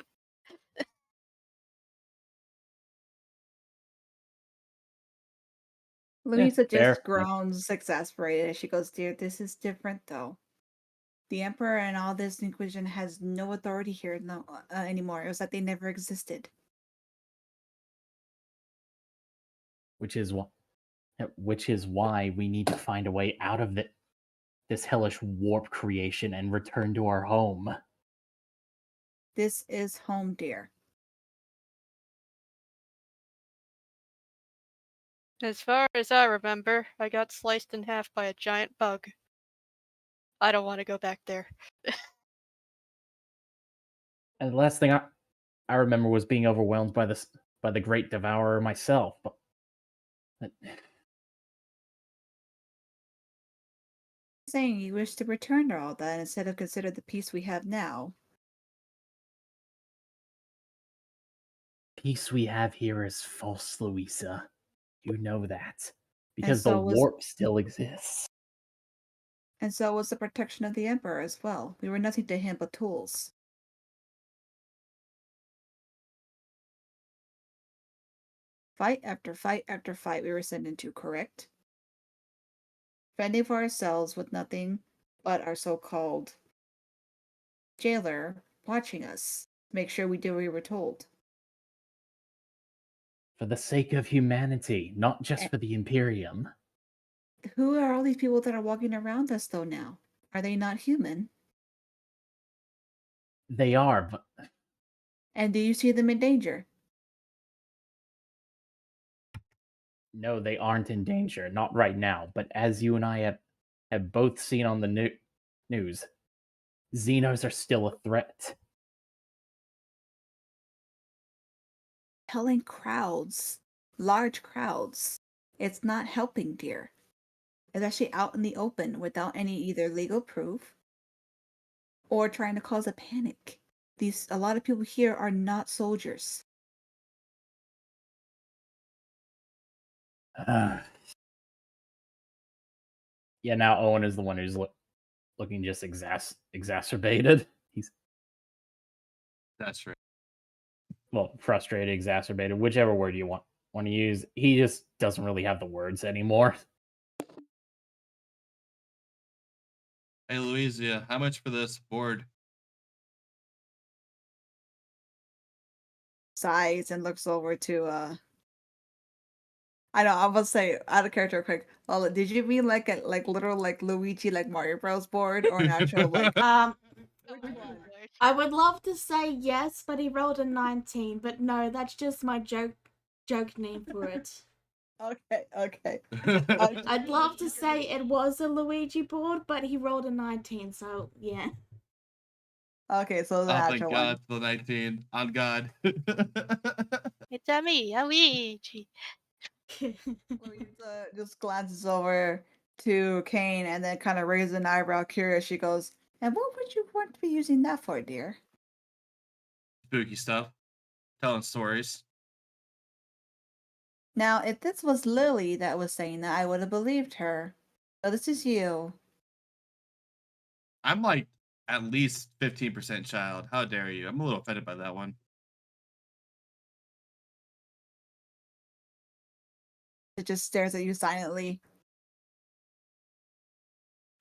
Louisa fair. just groans, exasperated. She goes, "Dear, this is different, though. The Emperor and all this Inquisition has no authority here anymore. It was like they never existed." Which is why we need to find a way out of this hellish warp creation and return to our home. This is home, dear. As far as I remember, I got sliced in half by a giant bug. I don't want to go back there. And the last thing I remember was being overwhelmed by the Great Devourer myself. But Saying you wish to return to all that instead of consider the peace we have now. peace we have here is false, Louisa. You know that. Because so the was- warp still exists. And so was the protection of the Emperor as well. We were nothing to him but tools. Fight after fight after fight we were sent into, correct? Fending for ourselves with nothing but our so-called jailer watching us. Make sure we do what we were told. For the sake of humanity, not just for the Imperium. Who are all these people that are walking around us, though, now? Are they not human? They are, but And do you see them in danger? no, they aren't in danger. Not right now. But as you and I have both seen on the news, Xenos are still a threat. Telling crowds, large crowds, it's not helping, dear. It's actually out in the open without any either legal proof or trying to cause a panic. A lot of people here are not soldiers. Yeah, now Owen is the one who's looking just exacerbated. That's right. Well, frustrated, exacerbated, whichever word you want to use. He just doesn't really have the words anymore. Hey, Louisa, how much for this board? Sighs and looks over to I know I will say out of character quick. Well, did you mean like a literal like Luigi like Mario Bros board or an actual like Which one? I would love to say yes, but he rolled a 19. But no, that's just my joke name for it. okay. I'd love to say it was a Luigi board, but he rolled a 19, so yeah. Okay, so the Oh, thank actual God for the 19. On God. It's a me, a Luigi. one. Louisa just glances over to Kane and then kind of raises an eyebrow curious. She goes, "And what would you want to be using that for, dear?" Spooky stuff. Telling stories. Now, if this was Lily that was saying that, I would have believed her. But this is you. I'm like at least 15% child. How dare you? I'm a little offended by that one. It just stares at you silently.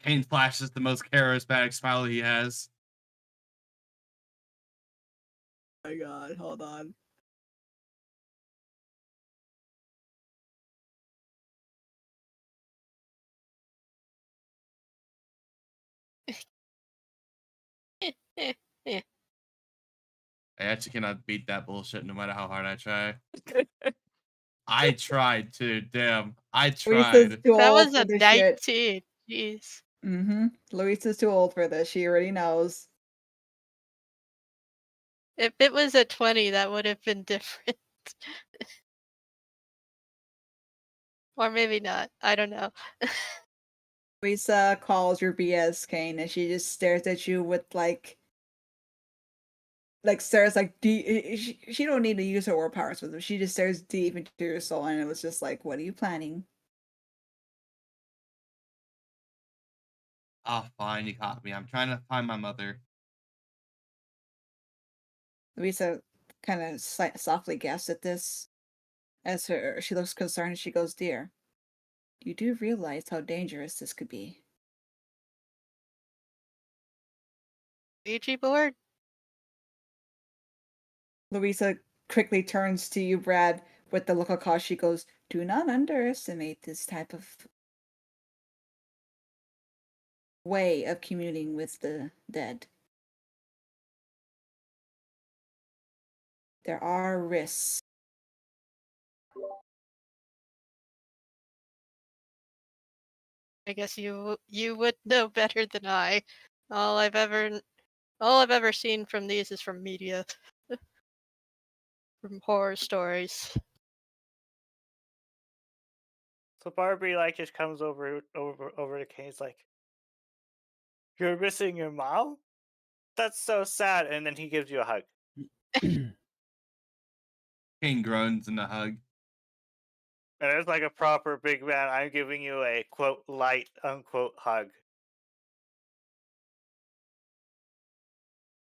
Kane flashes the most charismatic smile he has. Oh my god, hold on. I actually cannot beat that bullshit no matter how hard I try. I tried to. Damn. I Luisa's tried. too That old was for a this shit. 19. Jeez. Luisa's too old for this. She already knows. If it was a 20, that would have been different. Or maybe not. I don't know. Luisa calls your BS, Kane, and she just stares at you with stares like deep. She don't need to use her word powers with them. She just stares deep into your soul, and it was just like, "What are you planning?" Oh, fine. You caught me. I'm trying to find my mother. Luisa kind of softly gasps at this, as she looks concerned. She goes, "Dear, you do realize how dangerous this could be." Ouija board? Luisa quickly turns to you, Brad, with the look of caution. She goes, "Do not underestimate this type of way of communing with the dead. There are risks." I guess you would know better than I. All I've ever seen from these is from media. From horror stories. So Barbie like just comes over to Kane's like, "You're missing your mom? That's so sad." And then he gives you a hug. Kane groans in a hug. And it's like a proper big man. I'm giving you a quote light unquote hug.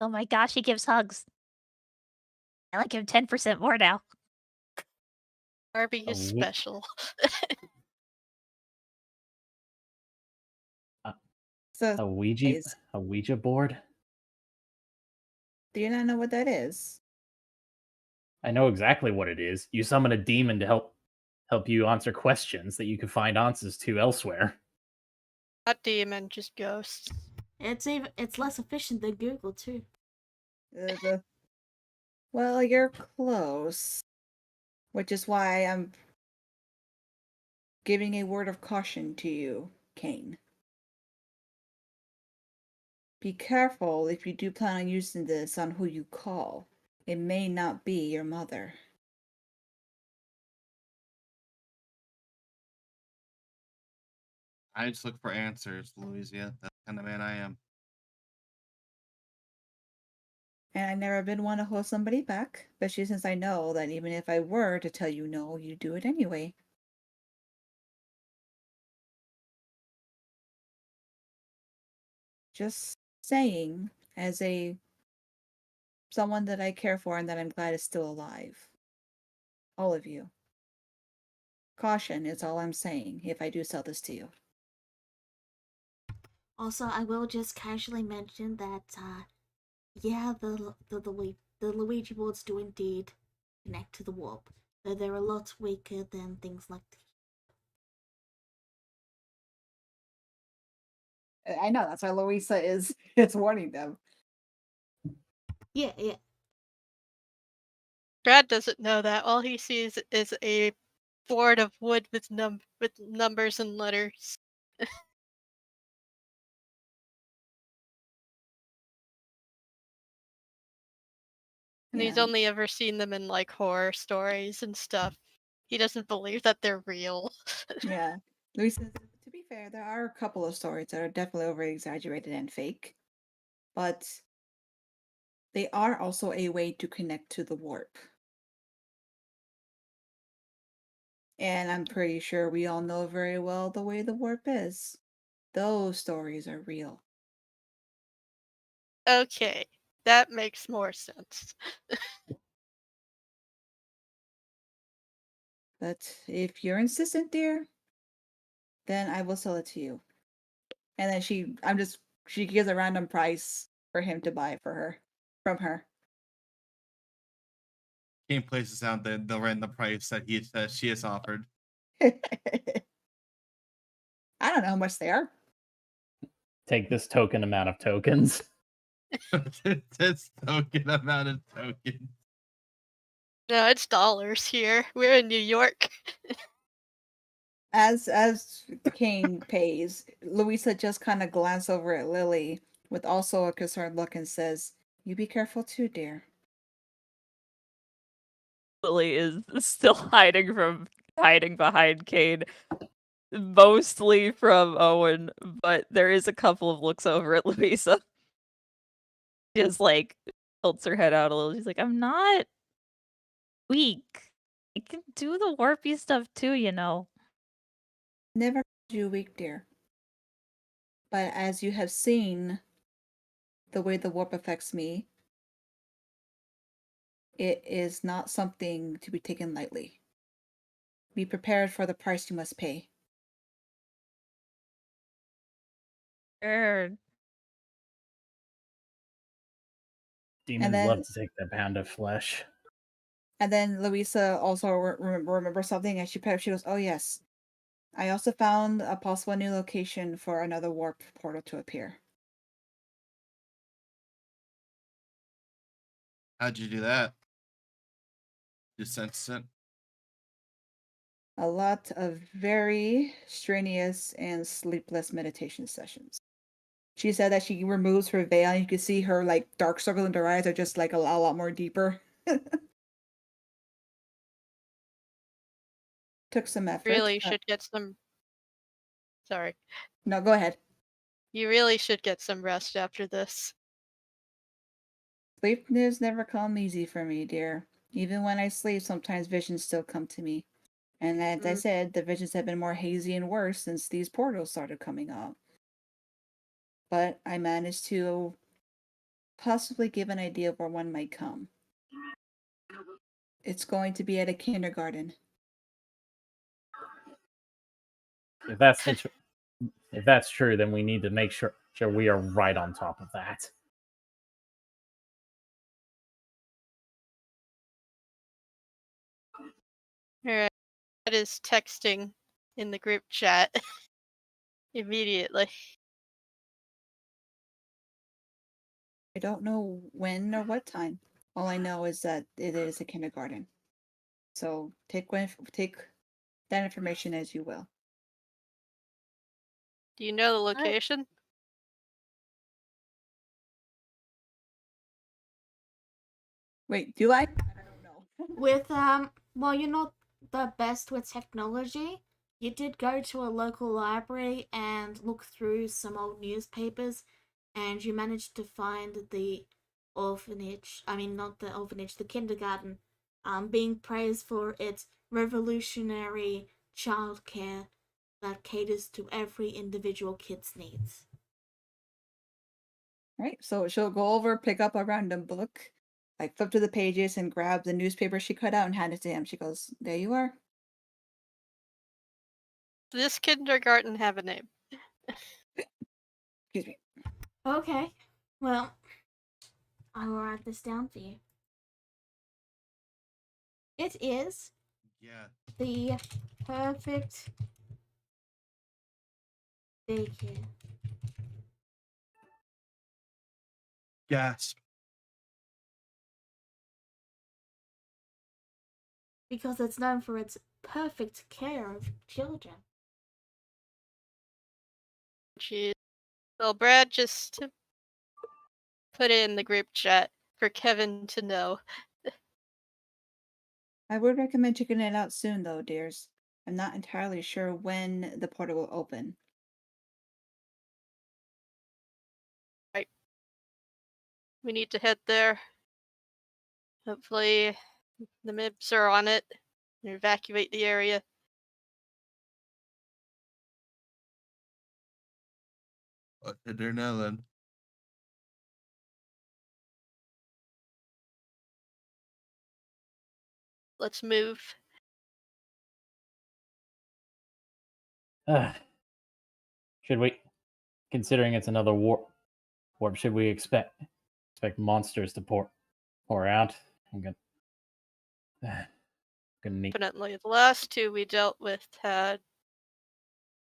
Oh my gosh, he gives hugs. I like him 10% more now. Barbie is Oh, special. So, A Ouija board? do you not know what that is? I know exactly what it is. You summon a demon to help you answer questions that you can find answers to elsewhere. Not demon, just ghosts. It's less efficient than Google too. Well, you're close. Which is why I'm giving a word of caution to you, Kane. Be careful if you do plan on using this on who you call. It may not be your mother. I just look for answers, Louisa. That's the kind of man I am. And I've never been one to hold somebody back, especially since I know that even if I were to tell you no, you'd do it anyway. Just saying, as a someone that I care for and that I'm glad is still alive. All of you. Caution is all I'm saying if I do sell this to you. Also, I will just casually mention that, yeah, the Luigi boards do indeed connect to the warp, though they're a lot weaker than things like I know, that's why Louisa is warning them. yeah. Brad doesn't know that. All he sees is a board of wood with numbers and letters. And he's Yeah. only ever seen them in like horror stories and stuff. He doesn't believe that they're real. Yeah. Louisa, to be fair, there are a couple of stories that are definitely over exaggerated and fake, but they are also a way to connect to the warp. And I'm pretty sure we all know very well the way the warp is. Those stories are real. Okay, that makes more sense. But if you're insistent, dear, then I will sell it to you. And then she gives a random price for him to buy from her. Game places out the random price that she has offered. I don't know how much they are. Take this token amount of tokens. This token amount of tokens. No, it's dollars here. We're in New York. As Kane pays, Louisa just kind of glances over at Lily with also a concerned look and says, "You be careful too, dear." Lily is still hiding behind Kane, mostly from Owen, but there is a couple of looks over at Louisa. Just like tilts her head out a little. She's like, "I'm not weak. I can do the warpy stuff too, you know." Never called you weak, dear. But as you have seen the way the warp affects me, it is not something to be taken lightly. Be prepared for the price you must pay. Sure. Demons then- love to take the pound of flesh. And then Louisa also remembers something as she goes, "Oh yes, I also found a possible new location for another warp portal to appear." How'd you do that? Just sense it. A lot of very strenuous and sleepless meditation sessions. She said that she removes her veil and you can see her like dark circles in her eyes are just like a lot more deeper. Took some effort. Really should get some. Sorry. No, go ahead. You really should get some rest after this. Sleepiness never come easy for me, dear. Even when I sleep, sometimes visions still come to me. And as I said, the visions have been more hazy and worse since these portals started coming up. But I managed to possibly give an idea of where one might come. It's going to be at a kindergarten. If that's true, then we need to make sure we are right on top of that. Alright. That is texting in the group chat immediately. I don't know when or what time. All I know is that it is a kindergarten. So take that information as you will. Do you know the location? Wait, do I? I don't know. With well, you're not the best with technology. You did go to a local library and look through some old newspapers, and you managed to find the orphanage. I mean, not the orphanage, the kindergarten, being praised for its revolutionary childcare that caters to every individual kid's needs. Right, so she'll go over, pick up a random book, like flip to the pages and grab the newspaper she cut out and hand it to him. She goes, "There you are." This kindergarten have a name. Excuse me. Okay. Well, I will write this down for you. It is Yeah. the perfect daycare. Gasp. Because it's known for its perfect care of children. Jeez. Well, Brad just put it in the group chat for Kevin to know. I would recommend checking it out soon, though, dears. I'm not entirely sure when the portal will open. We need to head there. Hopefully, the MIBs are on it and evacuate the area. What did there now then? Let's move. Should we, considering it's another warp, should we expect monsters to pour out? I'm gonna need. Definitely. The last two we dealt with had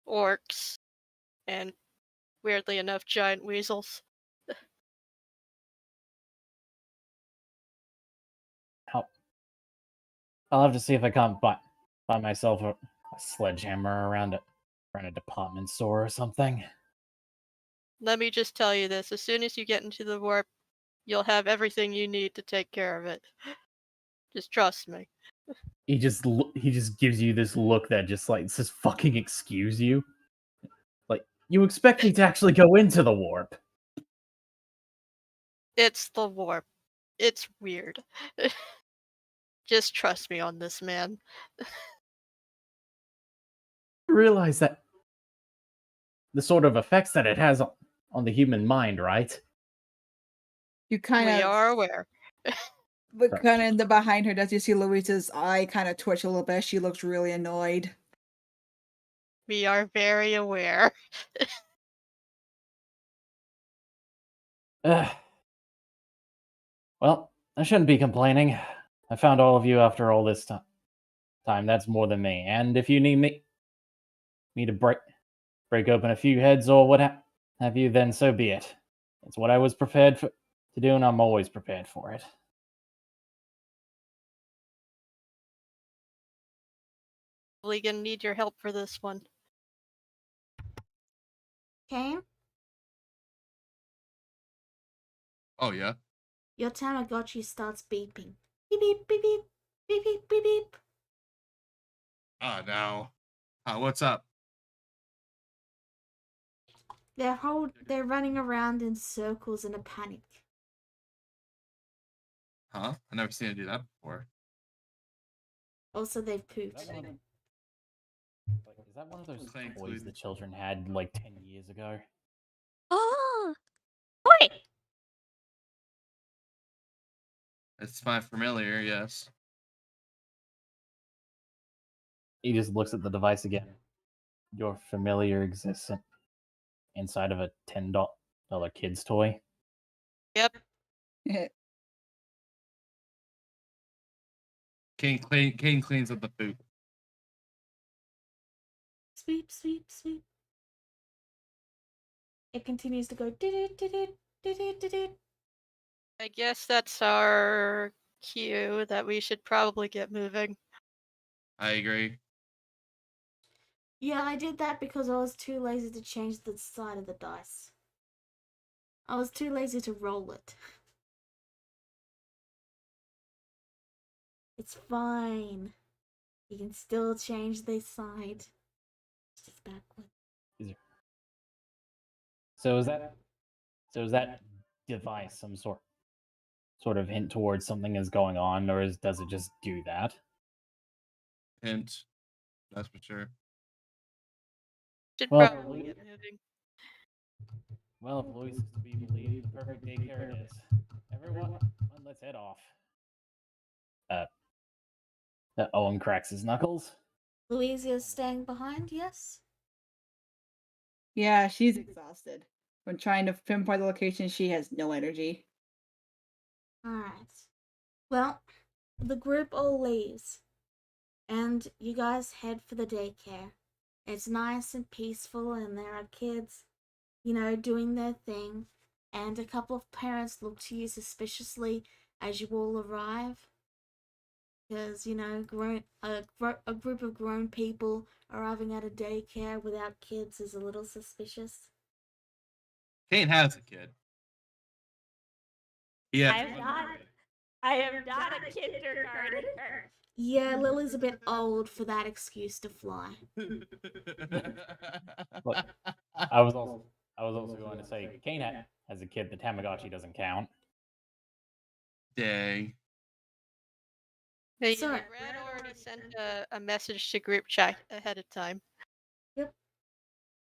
orcs and, weirdly enough, giant weasels. I'll have to see if I can't buy myself a sledgehammer around a department store or something. Let me just tell you this. As soon as you get into the warp, you'll have everything you need to take care of it. Just trust me. He just gives you this look that just like says fucking excuse you. Like, you expect me to actually go into the warp. It's the warp. It's weird. Just trust me on this, man. Realize that the sort of effects that it has on the human mind, right? You kind We of are aware. But kind of in the behind her, does you see Louisa's eye kind of twitch a little bit? She looks really annoyed. We are very aware. Well, I shouldn't be complaining. I found all of you after all this time. That's more than me. And if you need me to break open a few heads or what have you, then so be it. It's what I was prepared to do, and I'm always prepared for it. Probably gonna need your help for this one. Kane, Oh yeah. your Tamagotchi starts beeping. Beep beep beep beep beep beep beep beep. Oh no. What's up? They're running around in circles in a panic. Huh? I never seen it do that before. Also, they've pooped. Is that one of those Thanks, toys Luke. the children had like 10 years ago? Oh, wait. It's my familiar, yes. He just looks at the device again. Your familiar exists inside of a $10 kid's toy. Yep. Kane cleans up the poop. Sweep, sweep, sweep. It continues to go did it. I guess that's our cue that we should probably get moving. I agree. Yeah, I did that because I was too lazy to change the side of the dice. I was too lazy to roll it. It's fine. You can still change the side. It's just backwards. So is that device some sort of hint towards something is going on, or does it just do that? Hint. That's for sure. Should Well, probably get moving. Well, if Luis is to be believed, the perfect daycare it is. Everyone, let's head off. Owen cracks his knuckles. Louisia's staying behind, yes? Yeah, she's exhausted. When trying to pinpoint the location, she has no energy. Alright. Well, the group all leaves, and you guys head for the daycare. It's nice and peaceful, and there are kids, doing their thing, and a couple of parents look to you suspiciously as you all arrive. Because, a group of grown people arriving at a daycare without kids is a little suspicious. Kane has a kid. Yeah. I am not a kindergartner. Yeah, Lily's a bit old for that excuse to fly. Look, I was also going to say, Kane has a kid. The Tamagotchi doesn't count. Dang. Hey, Sorry. Brad already sent a message to group chat ahead of time. Yep.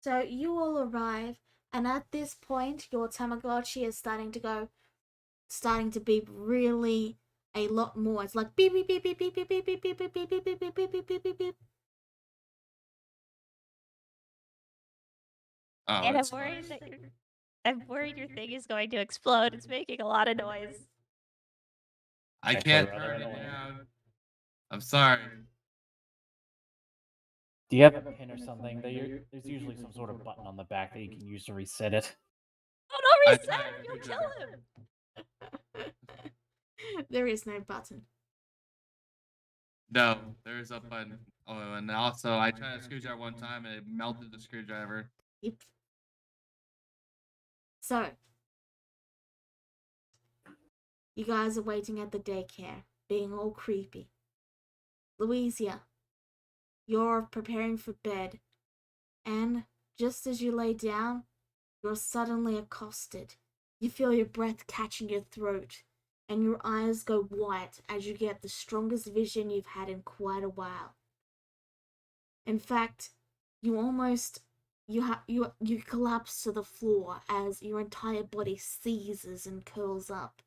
So you all arrive, and at this point, your Tamagotchi is starting to beep really a lot more. It's like beep beep beep beep beep beep beep beep beep beep beep beep beep beep beep beep beep beep. Oh, And that's I'm worried your thing is going to explode. It's making a lot of noise. I Actually, can't rather turn it annoying. down. I'm sorry. Do you have a pin or something? There's usually some sort of button on the back that you can use to reset it. Oh, don't I reset tried him! You'll to kill do him! There is no button. No, there's a button. Oh, and also I tried a screwdriver one time and it melted the screwdriver. Yep. So, you guys are waiting at the daycare, being all creepy. Louisia, you're preparing for bed, and just as you lay down, you're suddenly accosted. You feel your breath catching your throat, and your eyes go white as you get the strongest vision you've had in quite a while. In fact, you almost you collapse to the floor as your entire body seizes and curls up.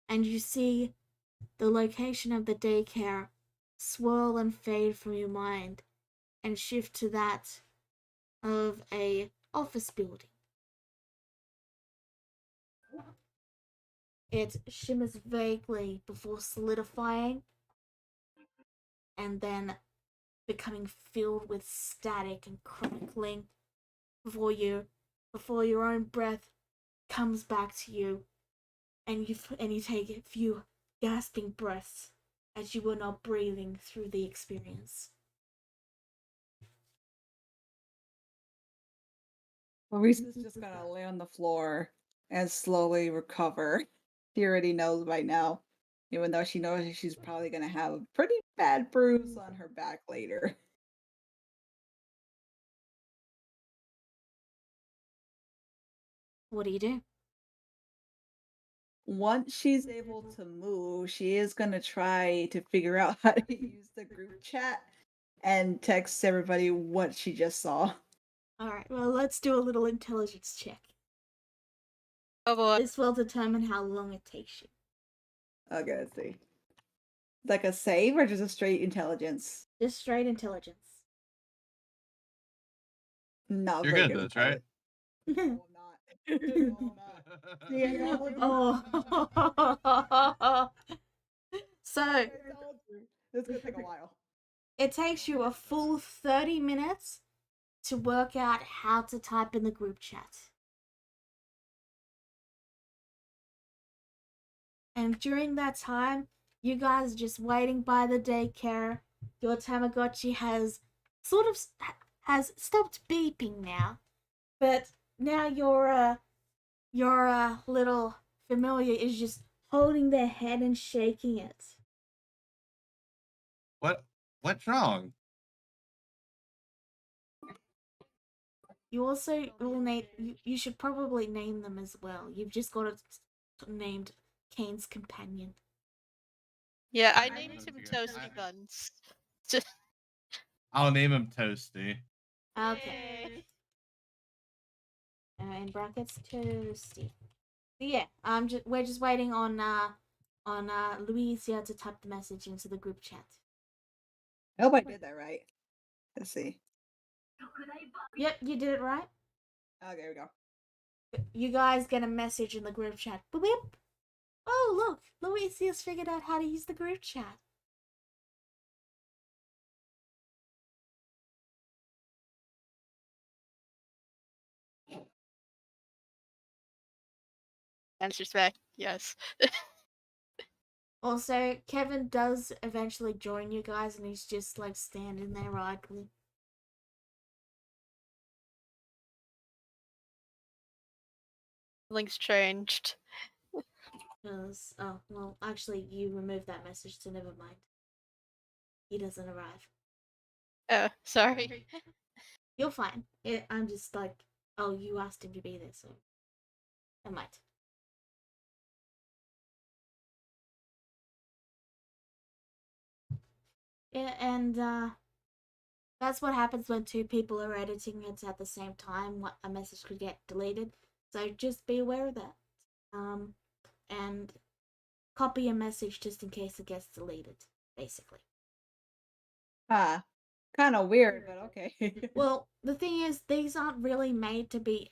And you see the location of the daycare swirl and fade from your mind and shift to that of a office building. It shimmers vaguely before solidifying and then becoming filled with static and crackling before your own breath comes back to you, and you take a few gasping breaths as you were not breathing through the experience. Maurice's just gonna lay on the floor and slowly recover. She already knows by now, even though she knows she's probably gonna have a pretty bad bruise on her back later. What do you do? Once she's able to move, she is gonna try to figure out how to use the group chat and text everybody what she just saw. Alright, well, let's do a little intelligence check. Oh boy. This will determine how long it takes you. Okay, let's see. Like a save or just a straight intelligence? Just straight intelligence. Not You're very good good. at this, right? No, I'm not. No, I'm not. Oh. So, It's gonna take a while. it takes you a full 30 minutes to work out how to type in the group chat. And during that time, you guys are just waiting by the daycare. Your Tamagotchi has stopped beeping now, but now your little familiar is just holding their head and shaking it. What's wrong? You also will name. You should probably name them as well. You've just got it named Kane's companion. Yeah, I I named know him you guys- Toasty Buns. I'll name him Toasty. Okay. In brackets, Toasty. Yeah, we're just waiting on Louisa to type the message into the group chat. I hope I did that right. Let's see. Yep, you did it right. Oh, there we go. You guys get a message in the group chat. Boop, boop. Oh, look, Louisia's figured out how to use the group chat. Answers back, yes. Also, Kevin does eventually join you guys, and he's just like standing there idly. Link's changed. Because, oh, well, actually, you removed that message, so never mind. He doesn't arrive. Oh, sorry. You're fine. I'm just like, oh, you asked him to be there, so I might. Yeah, and that's what happens when two people are editing it at the same time. A message could get deleted, so just be aware of that. And copy a message just in case it gets deleted, basically. Ah, kind of weird, but okay. Well, the thing is, these aren't really made to be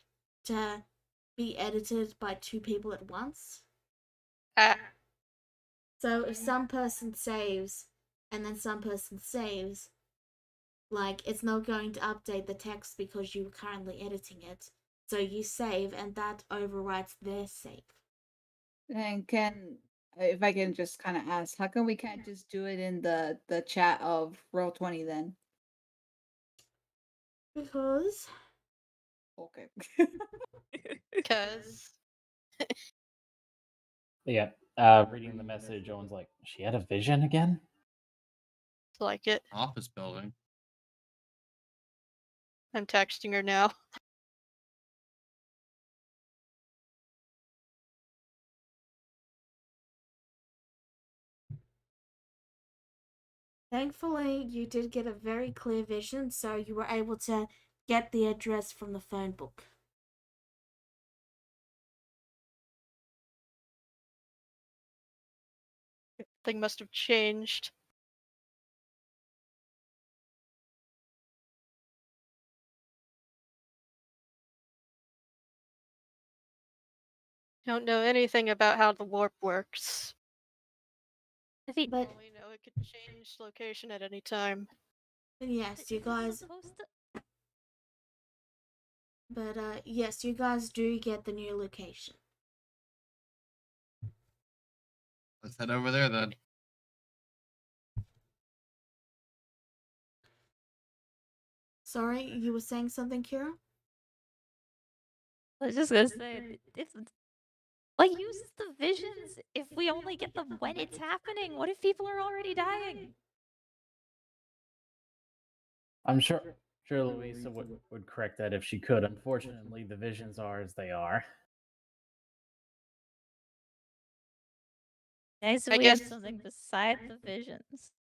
edited by two people at once. So if some person saves and then some person saves, like, it's not going to update the text because you're currently editing it. So you save and that overwrites their save. And if I can just kind of ask, how come we can't just do it in the chat of Roll20 then? Because Okay. Because Yeah. Reading the message, Owen's like, she had a vision again? like it. Office building. I'm texting her now. thankfully you did get a very clear vision, so you were able to get the address from the phone book. Thing must have changed. Don't know anything about how the warp works. But Well, we know it could change location at any time. yes, you guys. Supposed to... But yes, you guys do get the new location. Let's head over there then. Sorry, you were saying something, Kira? I was just gonna say, what use is the visions if we only get them when it's happening? What if people are already dying? I'm sure Louisa would correct that if she could. Unfortunately, the visions are as they are. Nice if I we had guess- something beside the visions.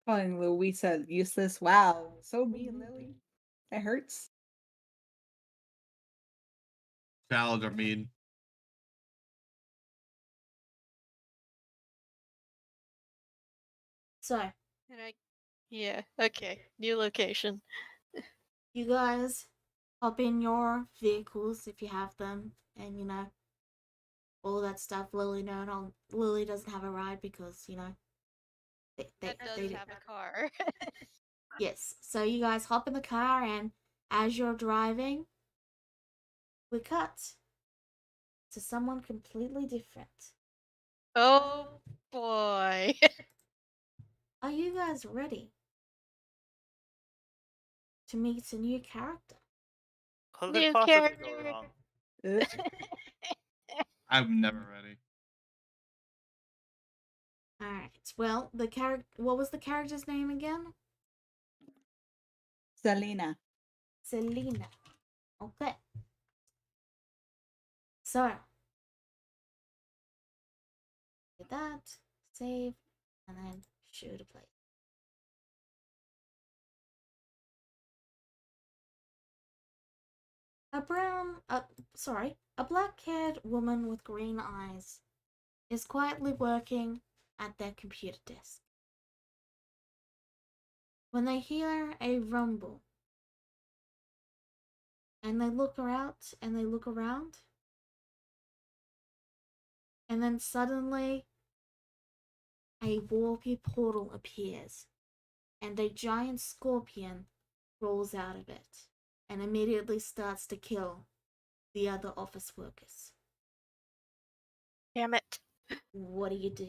Calling Louisa useless. Wow, so mean, Lily. That hurts. Child are mean. So, Yeah, okay. New location. you guys hop in your vehicles if you have them, and you know, all that stuff. Lily doesn't have a ride because, you know, That does have a car. Yes, so you guys hop in the car, and as you're driving, we cut to someone completely different. Oh boy. Are you guys ready to meet a new character? What New could possibly go character. wrong? I'm never ready. Alright, well, what was the character's name again? Selena. Selena. Okay. So, get that, save, and then show to play. A black-haired woman with green eyes is quietly working at their computer desk. When they hear a rumble, and they look out and they look around, and then suddenly a warpy portal appears, and a giant scorpion rolls out of it and immediately starts to kill the other office workers. Damn it. What do you do?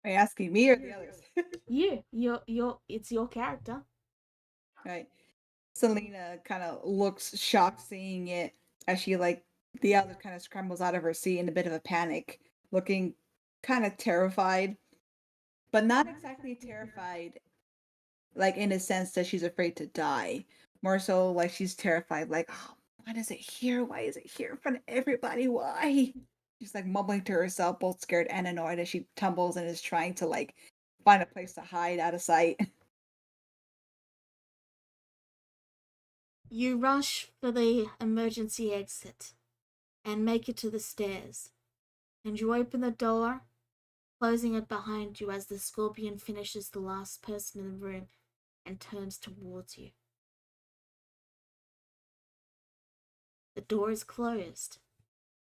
Are you asking me or the others? It's your character. Right. Selena kind of looks shocked seeing it as she the other kind of scrambles out of her seat in a bit of a panic, looking kind of terrified, but not exactly terrified, like in a sense that she's afraid to die. More so like she's terrified, like, oh, why is it here? Why is it here in front of everybody? Why? She's like mumbling to herself, both scared and annoyed as she tumbles and is trying to find a place to hide out of sight. You rush for the emergency exit and make it to the stairs, and you open the door, closing it behind you as the scorpion finishes the last person in the room and turns towards you. The door is closed,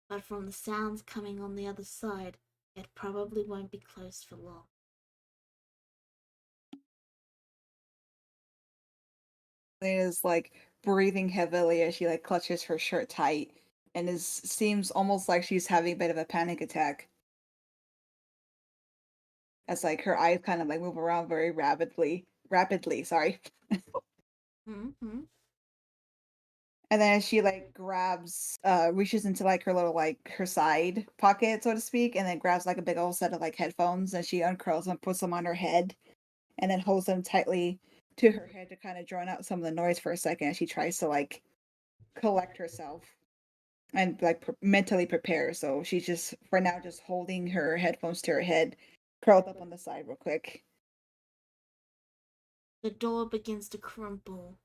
but from the sounds coming on the other side, it probably won't be closed for long. Is breathing heavily as she clutches her shirt tight and seems almost like she's having a bit of a panic attack. As her eyes kind of move around very rapidly, sorry. Mm-hmm. And then she grabs reaches into her little her side pocket, so to speak, and then grabs a big old set of headphones, and she uncurls them, puts them on her head, and then holds them tightly to her head to kind of drown out some of the noise for a second as she tries to collect herself and mentally prepare. So she's just for now just holding her headphones to her head, curled up on the side real quick. The door begins to crumple,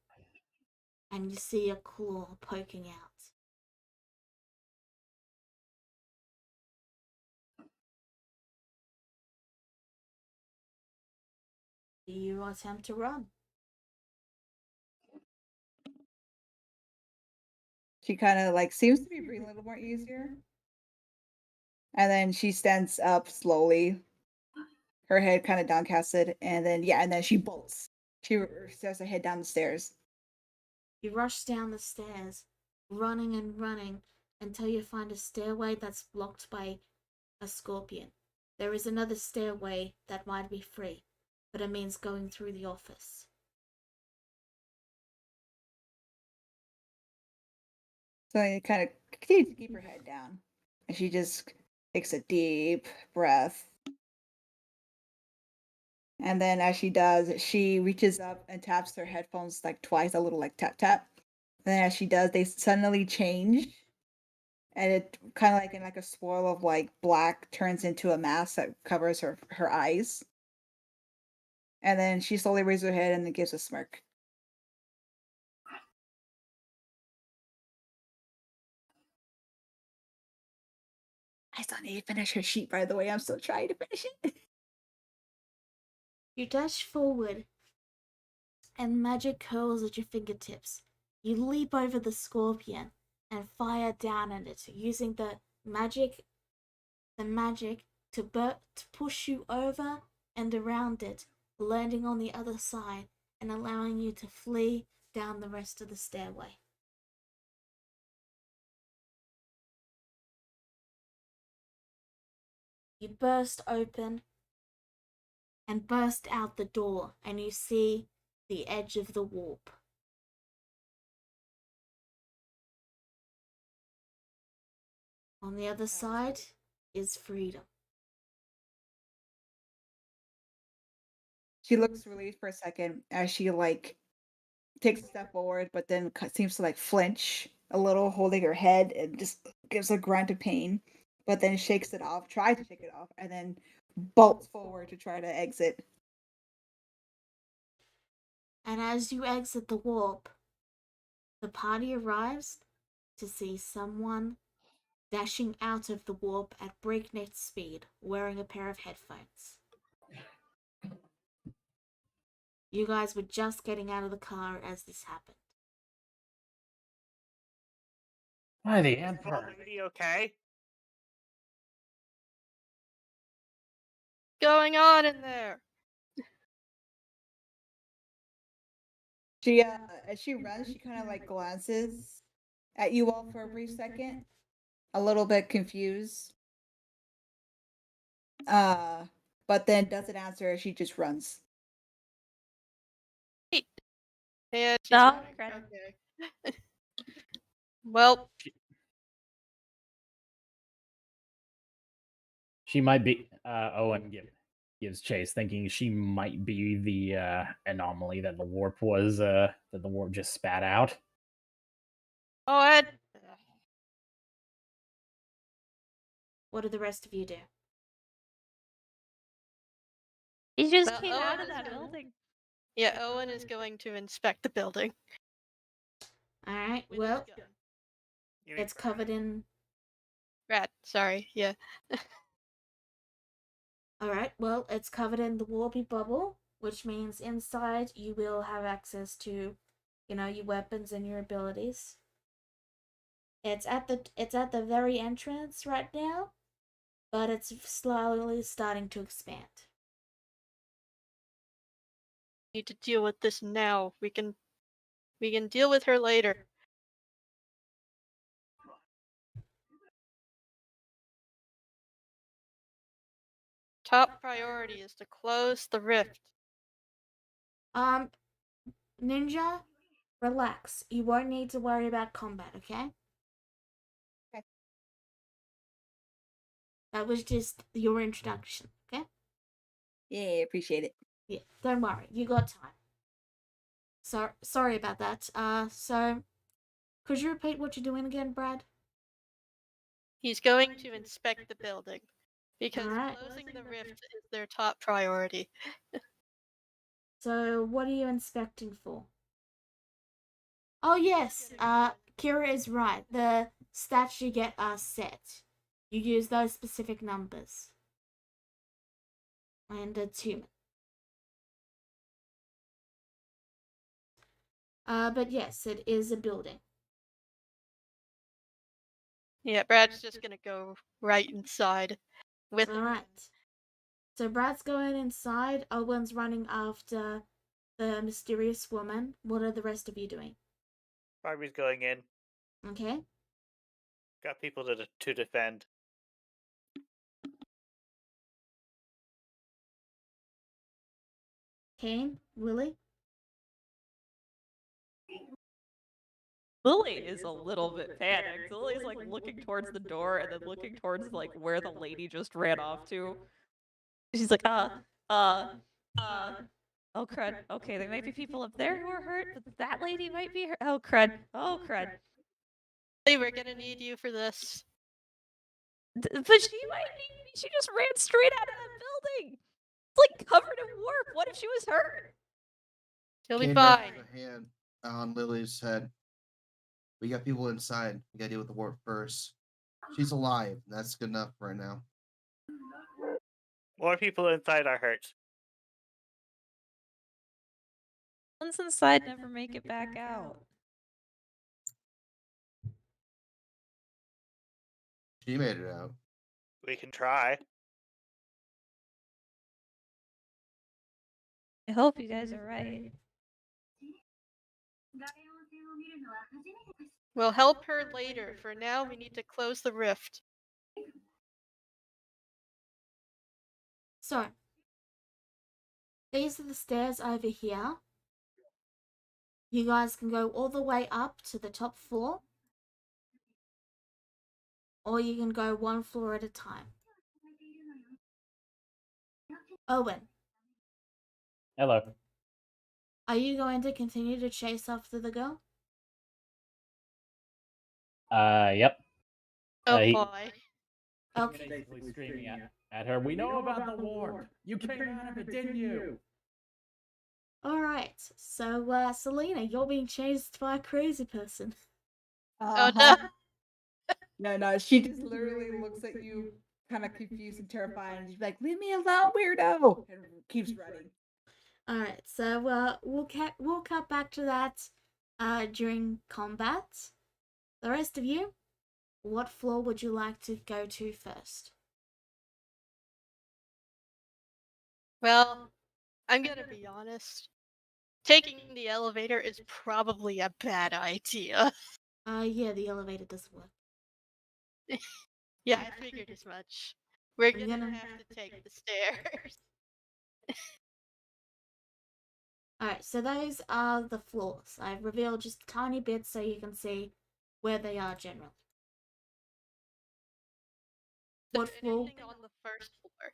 and you see a claw poking out. Do you attempt to run? She kind of seems to be breathing a little more easier. And then she stands up slowly, her head kind of downcasted, and then she bolts. She starts to head down the stairs. You rush down the stairs, running and running until you find a stairway that's blocked by a scorpion. There is another stairway that might be free, but it means going through the office. So you kind of continue to keep her head down. And she just takes a deep breath. And then as she does, she reaches up and taps her headphones twice, a little tap tap. And then as she does, they suddenly change. And it kind of in a swirl of black turns into a mask that covers her eyes. And then she slowly raises her head and then gives a smirk. I still need to finish her sheet, by the way. I'm still trying to finish it. You dash forward, and magic curls at your fingertips. You leap over the scorpion and fire down at it, using the magic to push you over and around it, landing on the other side and allowing you to flee down the rest of the stairway. You burst open and burst out the door, and you see the edge of the warp. On the other side is freedom. She looks relieved for a second as she takes a step forward, but then seems to flinch a little, holding her head, and just gives a grunt of pain, but then shakes it off, tries to shake it off, and then bolts forward to try to exit. And as you exit the warp, the party arrives to see someone dashing out of the warp at breakneck speed, wearing a pair of headphones. You guys were just getting out of the car as this happened. Why the Is the Emperor? old lady okay? Going on in there? She as she runs, she kind of like glances at you all for a brief second, a little bit confused. But then doesn't answer. She just runs. And she's No, running. credit. Okay. Well, She might be. Owen gives chase, thinking she might be the anomaly that the warp was. That the warp just spat out. oh, Ed. What do the rest of you do? He just Well, came Owen out of is that going- building. Yeah, Owen is going to inspect the building. Alright, with his well, gun. You mean it's covered in. Rat. Sorry. Yeah. Alright, well, it's covered in the warpy bubble, which means inside you will have access to, your weapons and your abilities. It's at the very entrance right now, but it's slowly starting to expand. Need to deal with this now. We can deal with her later. Top priority is to close the rift. Ninja, relax. You won't need to worry about combat, okay? Okay. That was just your introduction, okay? Yeah, appreciate it. Yeah, don't worry. You got time. Sorry about that. So could you repeat what you're doing again, Brad? He's going to inspect the building because Alright. closing the rift is their top priority. So what are you inspecting for? Oh yes, Kira is right. The stats you get are set. You use those specific numbers. And it's human. But yes, it is a building. Yeah, Brad's just gonna go right inside with him. Alright. So Brad's going inside, Owen's running after the mysterious woman. What are the rest of you doing? Barbie's going in. Okay. Got people to defend. Kane, Lily? Lily is a little bit panicked. Lily's like looking towards the door and then looking towards like where the lady just ran off to. She's like, oh crud. Okay, there might be people up there who are hurt, but that lady might be hurt. Oh crud. Oh crud. Hey, we're gonna need you for this. But she might need me. She just ran straight out of that building. It's like covered in warp. What if she was hurt? She'll be Kane fine. rests her hand on Lily's head. We got people inside. We gotta deal with the warp first. She's alive. That's good enough right now. More people inside are hurt. Ones inside never make it back out. She made it out. We can try. I hope you guys are right. We'll help her later. For now, we need to close the rift. So, these are the stairs over here. You guys can go all the way up to the top floor. Or you can go one floor at a time. Owen, Hello. are you going to continue to chase after the girl? Yep. Oh he- boy. Okay. Basically screaming at her. We know about the warp. You came out of it, didn't you? Alright, so, Selena, you're being chased by a crazy person. Oh no! No, she just literally looks at you kind of confused and terrified, and she's like, "Leave me alone, weirdo!" and keeps running. Alright, so, we'll cut back to that, during combat. The rest of you, what floor would you like to go to first? Well, I'm gonna be honest. Taking the elevator is probably a bad idea. Yeah, the elevator doesn't work. Yeah, I figured as much. We're We're gonna gonna- have to take the stairs. Alright, so those are the floors. I've revealed just a tiny bit so you can see where they are generally. So What floor? anything on the first floor?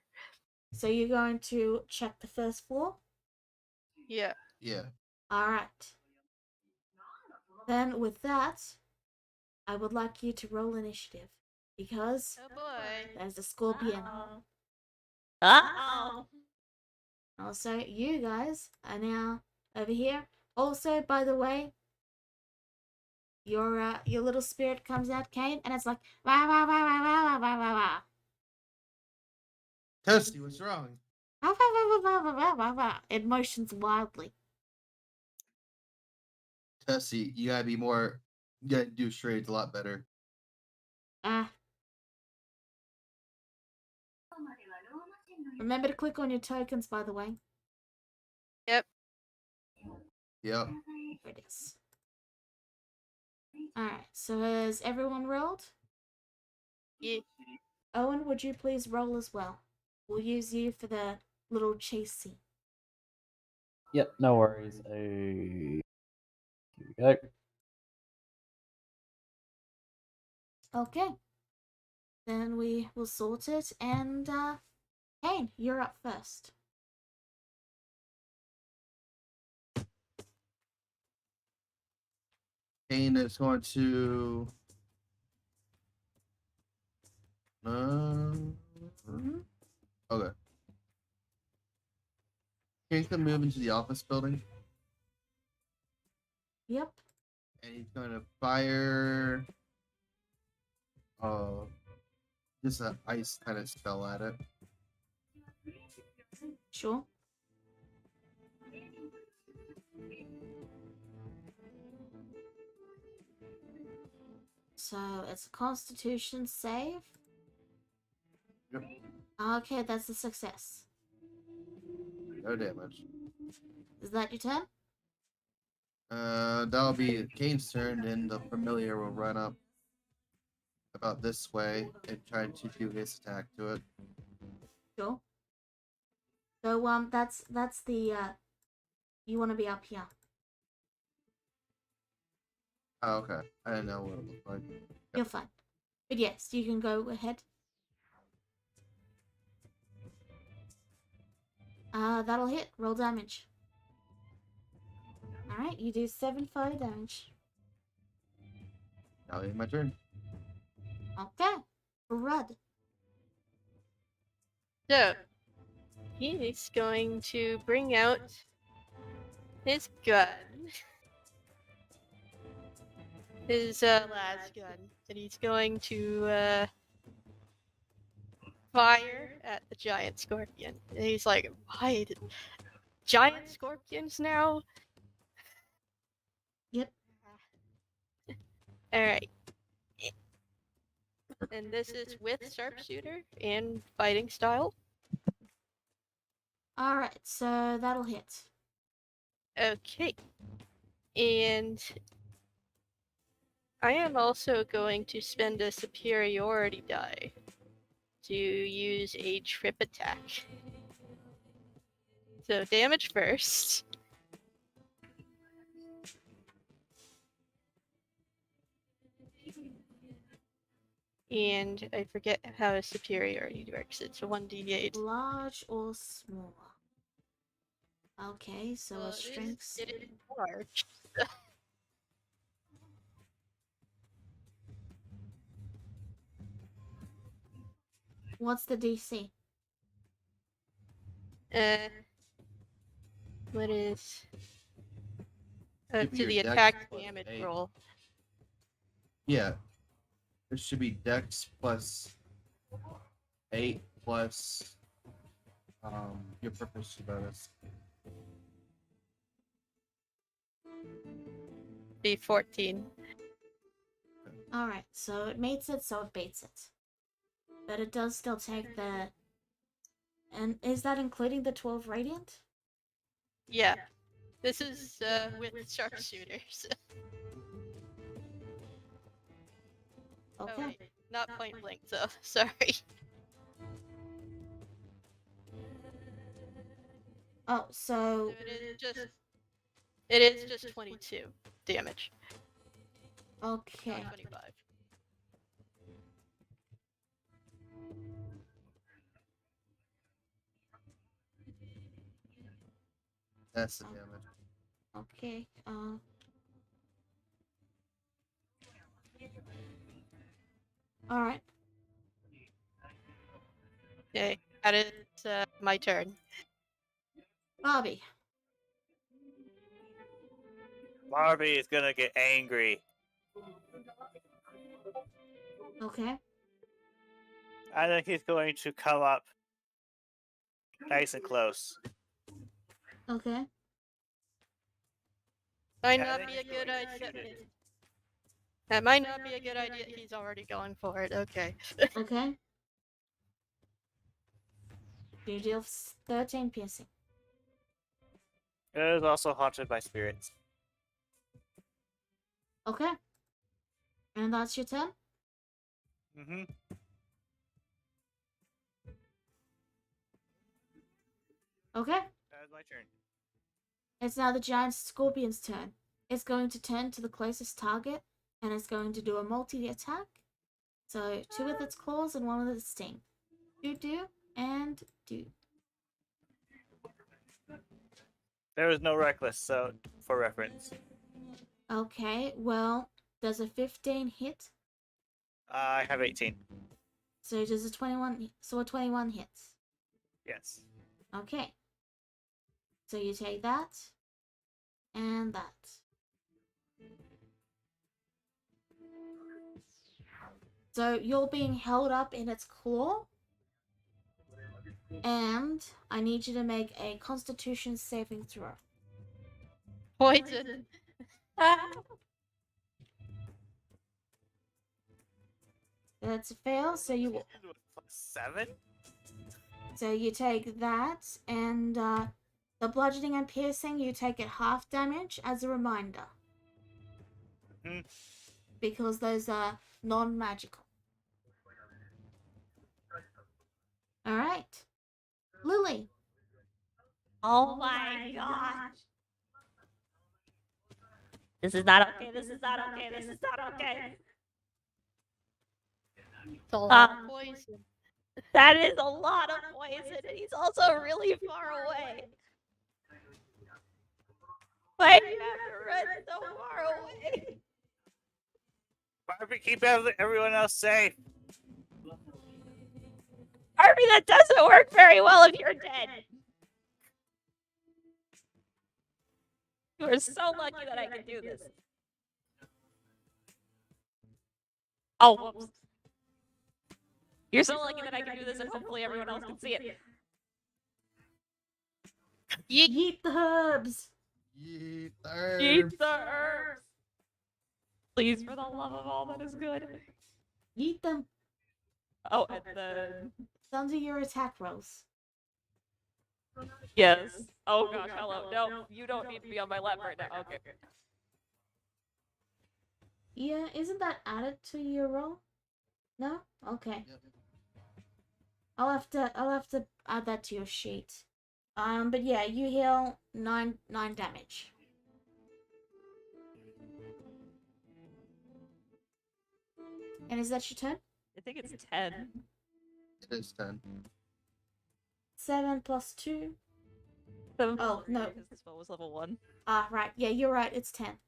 So you're going to check the first floor? Yeah. Yeah. Alright. Then with that, I would like you to roll initiative. Because Oh boy. there's a scorpion. Uh-oh. Also, you guys are now over here. Also, by the way, your little spirit comes out, Kane, and it's like wah wah wah wah wah wah wah wah. Toasty, what's wrong? Wah, wah, wah, wah, wah, wah, wah, wah. It motions wildly. Toasty, you gotta be more. You gotta do charades a lot better. Remember to click on your tokens, by the way. Yep. Yep. Here it is. Alright, so has everyone rolled? Yeah. Owen, would you please roll as well? We'll use you for the little chase scene. Yep, no worries. Here we go. Okay. Then we will sort it, and Kane, you're up first. Kane is going to. Okay. Kane's gonna move into the office building, Yep. and he's going to fire. Just an ice kind of spell at it. Sure. So it's a Constitution save. Yep. Okay, that's a success. No damage. Is that your turn? That'll be Kane's turn, and the familiar will run up about this way and try to do his attack to it. Sure. So that's the you want to be up here. Oh, okay. I didn't know what it looked like. You're fine. But yes, you can go ahead. That'll hit. Roll damage. Alright, you do 7 fire damage. Now it's my turn. Okay. Rudd. So he's going to bring out his gun. His las gun. And he's going to fire at the giant scorpion. And he's like, why? Giant scorpions now? Yep. Alright. And this is with sharpshooter and fighting style. Alright, so that'll hit. Okay. And I am also going to spend a superiority die to use a trip attack. So damage first. And I forget how a superiority works. It's a 1d8. Large or small? Okay, so Well, a strength. it is large. What's the DC? What is Give me to your the dex attack plus damage 8. roll? Yeah. It should be dex plus 8 plus your proficiency bonus. Be 14. Alright, so it mates it, so it baits it. But it does still take the... And is that including the 12 radiant? Yeah. This is with sharpshooters. Okay. Oh wait, not point blank though. Sorry. Oh, So so... it is just 22 damage, Okay. not 25. That's the damage. Okay, Alright. Okay, that is my turn. Bobby. Barbie is gonna get angry. Okay. I think he's going to come up nice and close. Okay. Might Yeah, I not think be a he's good going to idea. shoot it. That might not be a good idea. He's already going for it. Okay. Okay. You deal 13 piercing. It is also haunted by spirits. Okay. And that's your turn? Mm-hmm. Okay. That is my turn. It's now the giant scorpion's turn. It's going to turn to the closest target, and it's going to do a multi-attack. So 2 with its claws and 1 with its sting. Do, and do. There was no reckless, so for reference. Okay, well, does a 15 hit? I have 18. So does a 21, so a 21 hits. Yes. Okay. So you take that, and that. So you're being held up in its claw, and I need you to make a Constitution saving throw. Poison. That's a fail, so you +7? so you take that, and the bludgeoning and piercing, you take it half damage as a reminder. Hmm. Because those are non-magical. Alright. Lily. Oh my gosh. This is not okay. This is not okay. This is not okay. It's a lot of poison. That is a lot of poison, and he's also really far away. Why do you have to run so far away? Barbie, keep everyone else safe. Harvey, that doesn't work very well if you're dead. You are so lucky that I can do this. Oh, whoops. You're so lucky that I can do this, and hopefully everyone else can see it. Yeet the herbs. Yeet Eat the herbs. Please, for the love of all that is good. Yeet them. Oh, and then... It's under your attack rolls. Yes. Oh gosh, hello. No, you don't need to be on my lap right now. Okay. Yeah, isn't that added to your roll? No? Okay. Yep. I'll have to add that to your sheet. But yeah, you heal 9 damage. And is that your turn? I think it's 10. It is 10. 7 plus 2. 7 Oh, no. Because the spell was level 1. Ah, right. Yeah, you're right. It's 10.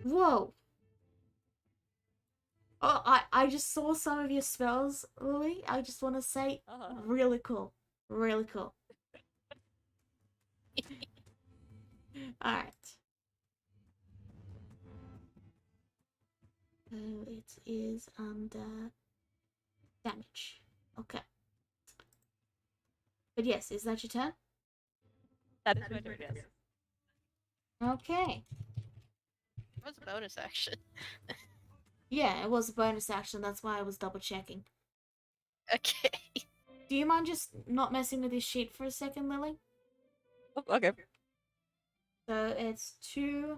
Whoa. Oh, I just saw some of your spells, Lily. I just want to say, really cool. Really cool. Alright. So it is under damage. Okay. But yes, is that your turn? That is my turn, yes. Okay. That was a bonus action. Yeah, it was a bonus action, that's why I was double checking. Okay. Do you mind just not messing with this sheet for a second, Lily? Oh, okay. So it's 2.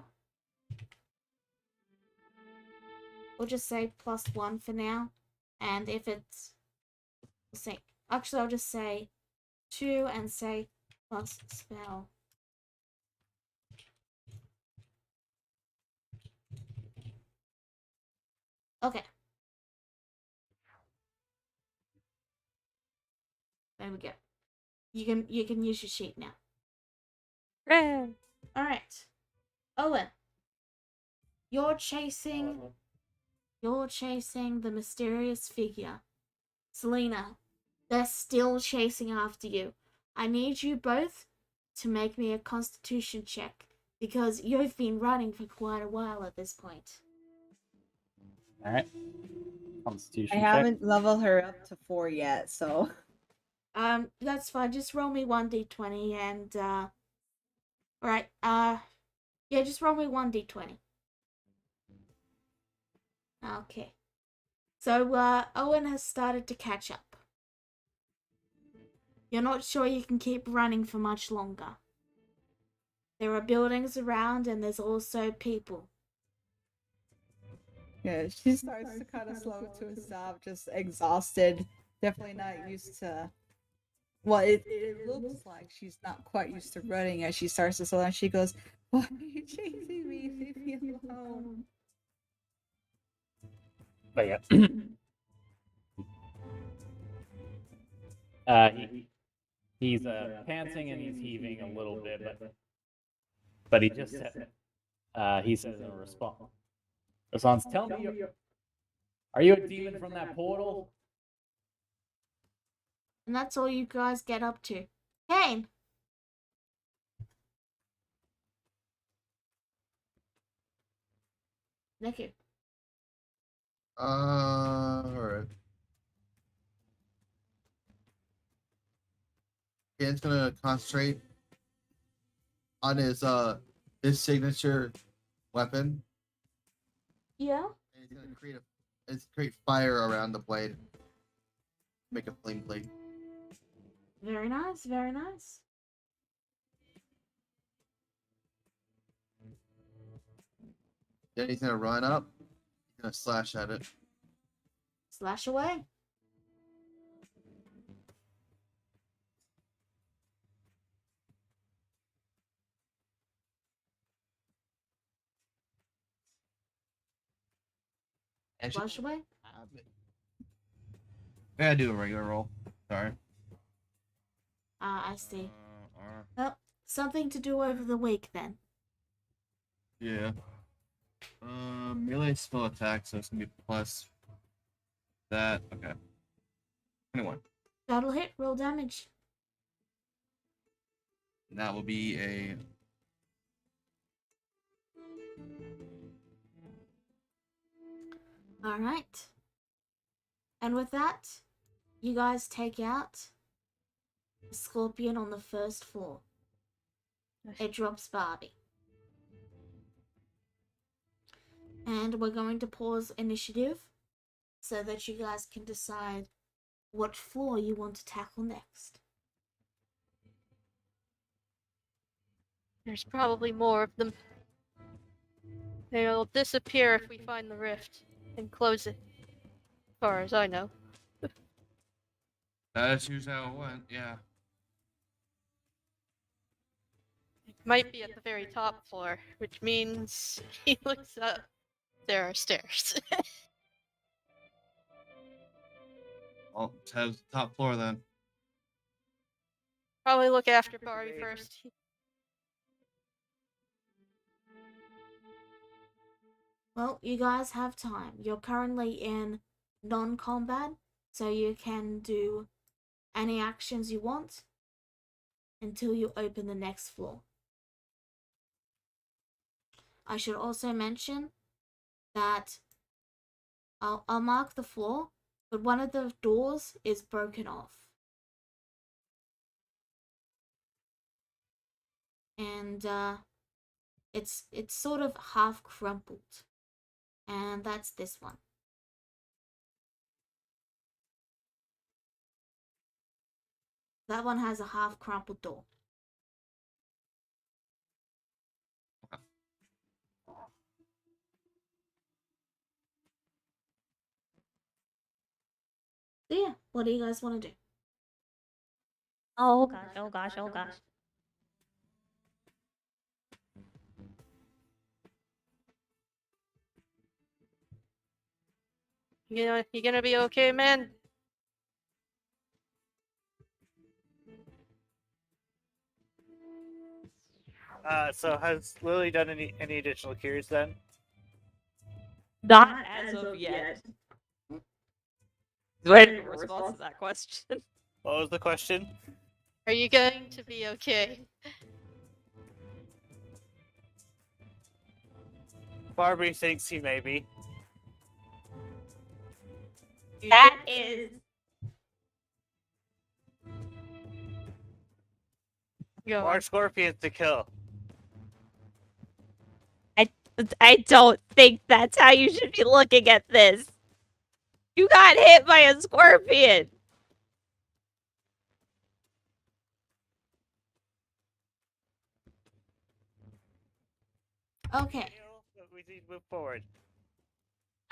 We'll just say +1 for now. And if it's... We'll say... Actually, I'll just say 2 and say plus spell. Okay. There we go. You can use your sheet now. Hooray! Alright. Owen. You're chasing the mysterious figure. Selena, they're still chasing after you. I need you both to make me a constitution check because you've been running for quite a while at this point. All right. Constitution I check. haven't leveled her up to 4 yet, so That's fine. Just roll me 1d20 and alright, yeah, just roll me 1d20. Okay. So Owen has started to catch up. You're not sure you can keep running for much longer. There are buildings around and there's also people. yeah, she starts to kind of slow to a stop, just exhausted. Definitely not used to. Well, it looks like she's not quite used to running as she starts to slow down. She goes, "Why are you chasing me? Leave me alone." But yeah. He's panting and he's heaving a little bit, but he just said, he says in response, tell me, are you a demon from that portal? And that's all you guys get up to. Kane! Thank you. Alright. Kane's gonna concentrate on his signature weapon. Yeah? And he's gonna create fire around the blade. Make a flame blade. Very nice, very nice. Then he's gonna run up. He's gonna slash at it. Slash away. Slash away. I gotta do a regular roll. Sorry. I see. Well, something to do over the week then. Yeah. Melee spell attack, so it's gonna be plus that. Okay. 21. That'll hit, roll damage. And that will be a. Alright. And with that, you guys take out a scorpion on the first floor. It drops Barbie. And we're going to pause initiative so that you guys can decide what floor you want to tackle next. There's probably more of them. They'll disappear if we find the rift and close it. As far as I know. That's usually how it went, yeah. It might be at the very top floor, which means he looks up. There are stairs. Well, let's have the top floor then. Probably look after Bari first. Well, you guys have time. You're currently in non-combat, so you can do any actions you want until you open the next floor. I should also mention that I'll mark the floor, but one of the doors is broken off. And it's sort of half crumpled. And that's this one. That one has a half crumpled door. So yeah, what do you guys want to do? Oh gosh, oh gosh, oh gosh. You gonna be okay, man? So has Lily done any additional cures then? Not as of yet. Waiting for a response to that question. What was the question? Are you going to be okay? Barbie thinks he may be. That is Go More on. scorpions to kill. I don't think that's how you should be looking at this. You got hit by a scorpion. Okay. We need to move forward.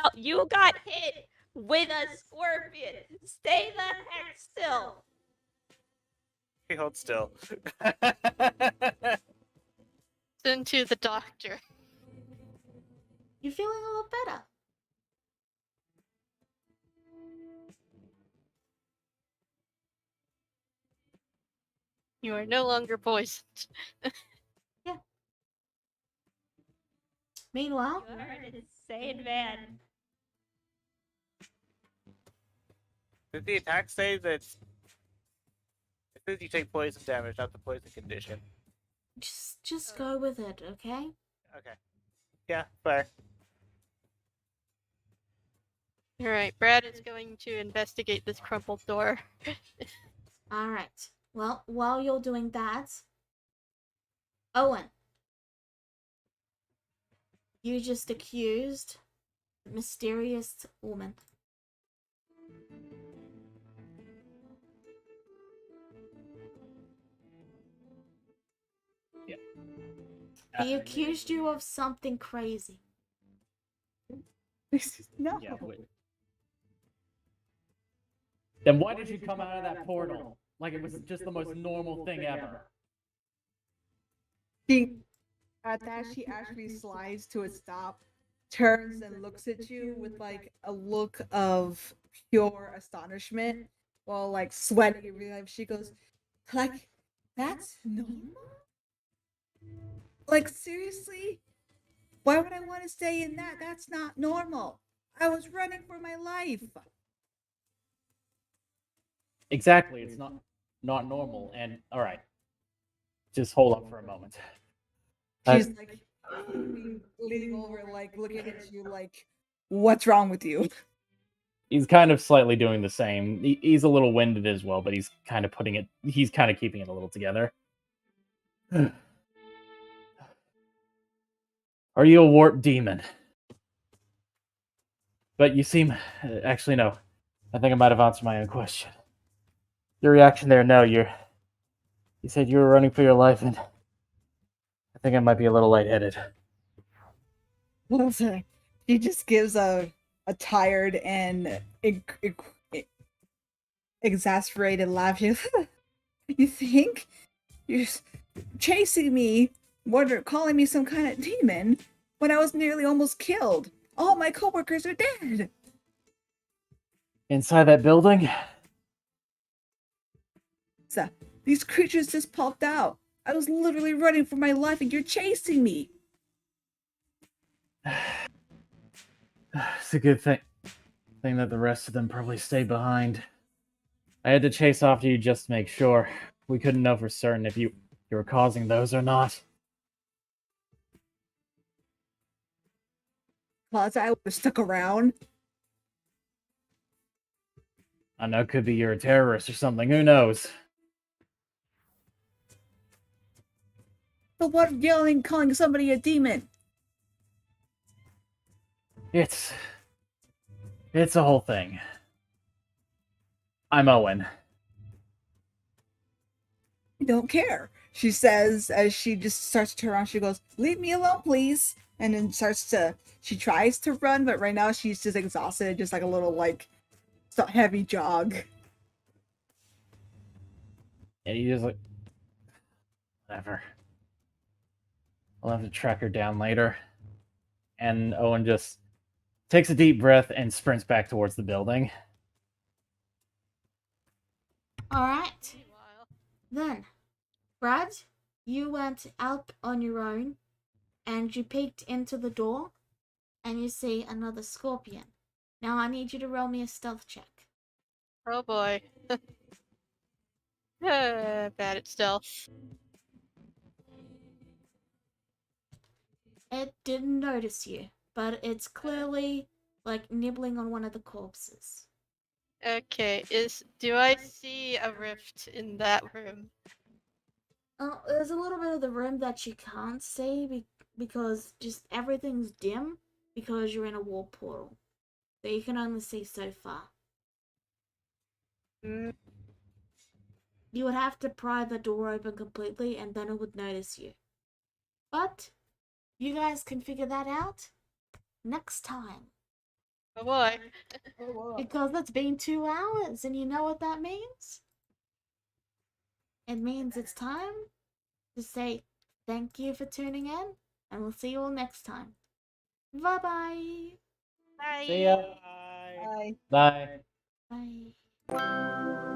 No, you got hit with a scorpion. Stay the heck still. He holds still. Send to the doctor. You feeling a little better? You are no longer poisoned. Meanwhile, You are an insane man. Did the attack say that it says you take poison damage, not the poison condition? just go with it, okay? Okay. Yeah, fair. Alright, Brad is going to investigate this crumpled door. Alright. Well, while you're doing that, Owen, you just accused the mysterious woman. Yeah. He accused you of something crazy. No. Yeah, wait. Then why did you come out of that portal? Like it was just the most normal thing ever. At that, she actually slides to a stop, turns and looks at you with like a look of pure astonishment, while like sweating in real life. She goes, "Like, that's normal? Like, seriously? Why would I want to stay in that? That's not normal. I was running for my life." Exactly, it's not normal. And all right, just hold up for a moment. She's like leaning over, like looking at you, like, "What's wrong with you?" He's kind of slightly doing the same. He's a little winded as well, but he's kind of keeping it a little together. Are you a warp demon? But you seem... Actually, no. I think I might have answered my own question. Your reaction there, no, you said you were running for your life, and I think I might be a little lightheaded. She just gives a tired and exasperated laugh. She goes, "You think you're chasing me, calling me some kind of demon, when I was nearly almost killed? All my coworkers are dead." Inside that building? So, these creatures just popped out. I was literally running for my life, and you're chasing me. It's a good thing that the rest of them probably stayed behind. I had to chase after you just to make sure. We couldn't know for certain if you were causing those or not. plaza, I would have stuck around. I know, could be you're a terrorist or something. Who knows? But what of yelling, calling somebody a demon? It's a whole thing. I'm Owen. I don't care. She says as she just starts to turn around. She goes, "Leave me alone, please." And then she tries to run, but right now she's just exhausted, just like a little heavy jog. And you just like, whatever. I'll have to track her down later. And Owen just takes a deep breath and sprints back towards the building. Alright. Meanwhile, Then, Brad, you went out on your own and you peeked into the door and you see another scorpion. Now I need you to roll me a stealth check. oh boy. Bad at stealth. It didn't notice you, but it's clearly like nibbling on one of the corpses. Okay, do I see a rift in that room? There's a little bit of the room that you can't see because just everything's dim because you're in a wall portal. So you can only see so far. Mm, You would have to pry the door open completely and then it would notice you. But you guys can figure that out next time. oh boy. Because it's been 2 hours and you know what that means? It means it's time to say thank you for tuning in and we'll see you all next time. Bye-bye. Bye. See ya. Bye. Bye. Bye. Bye.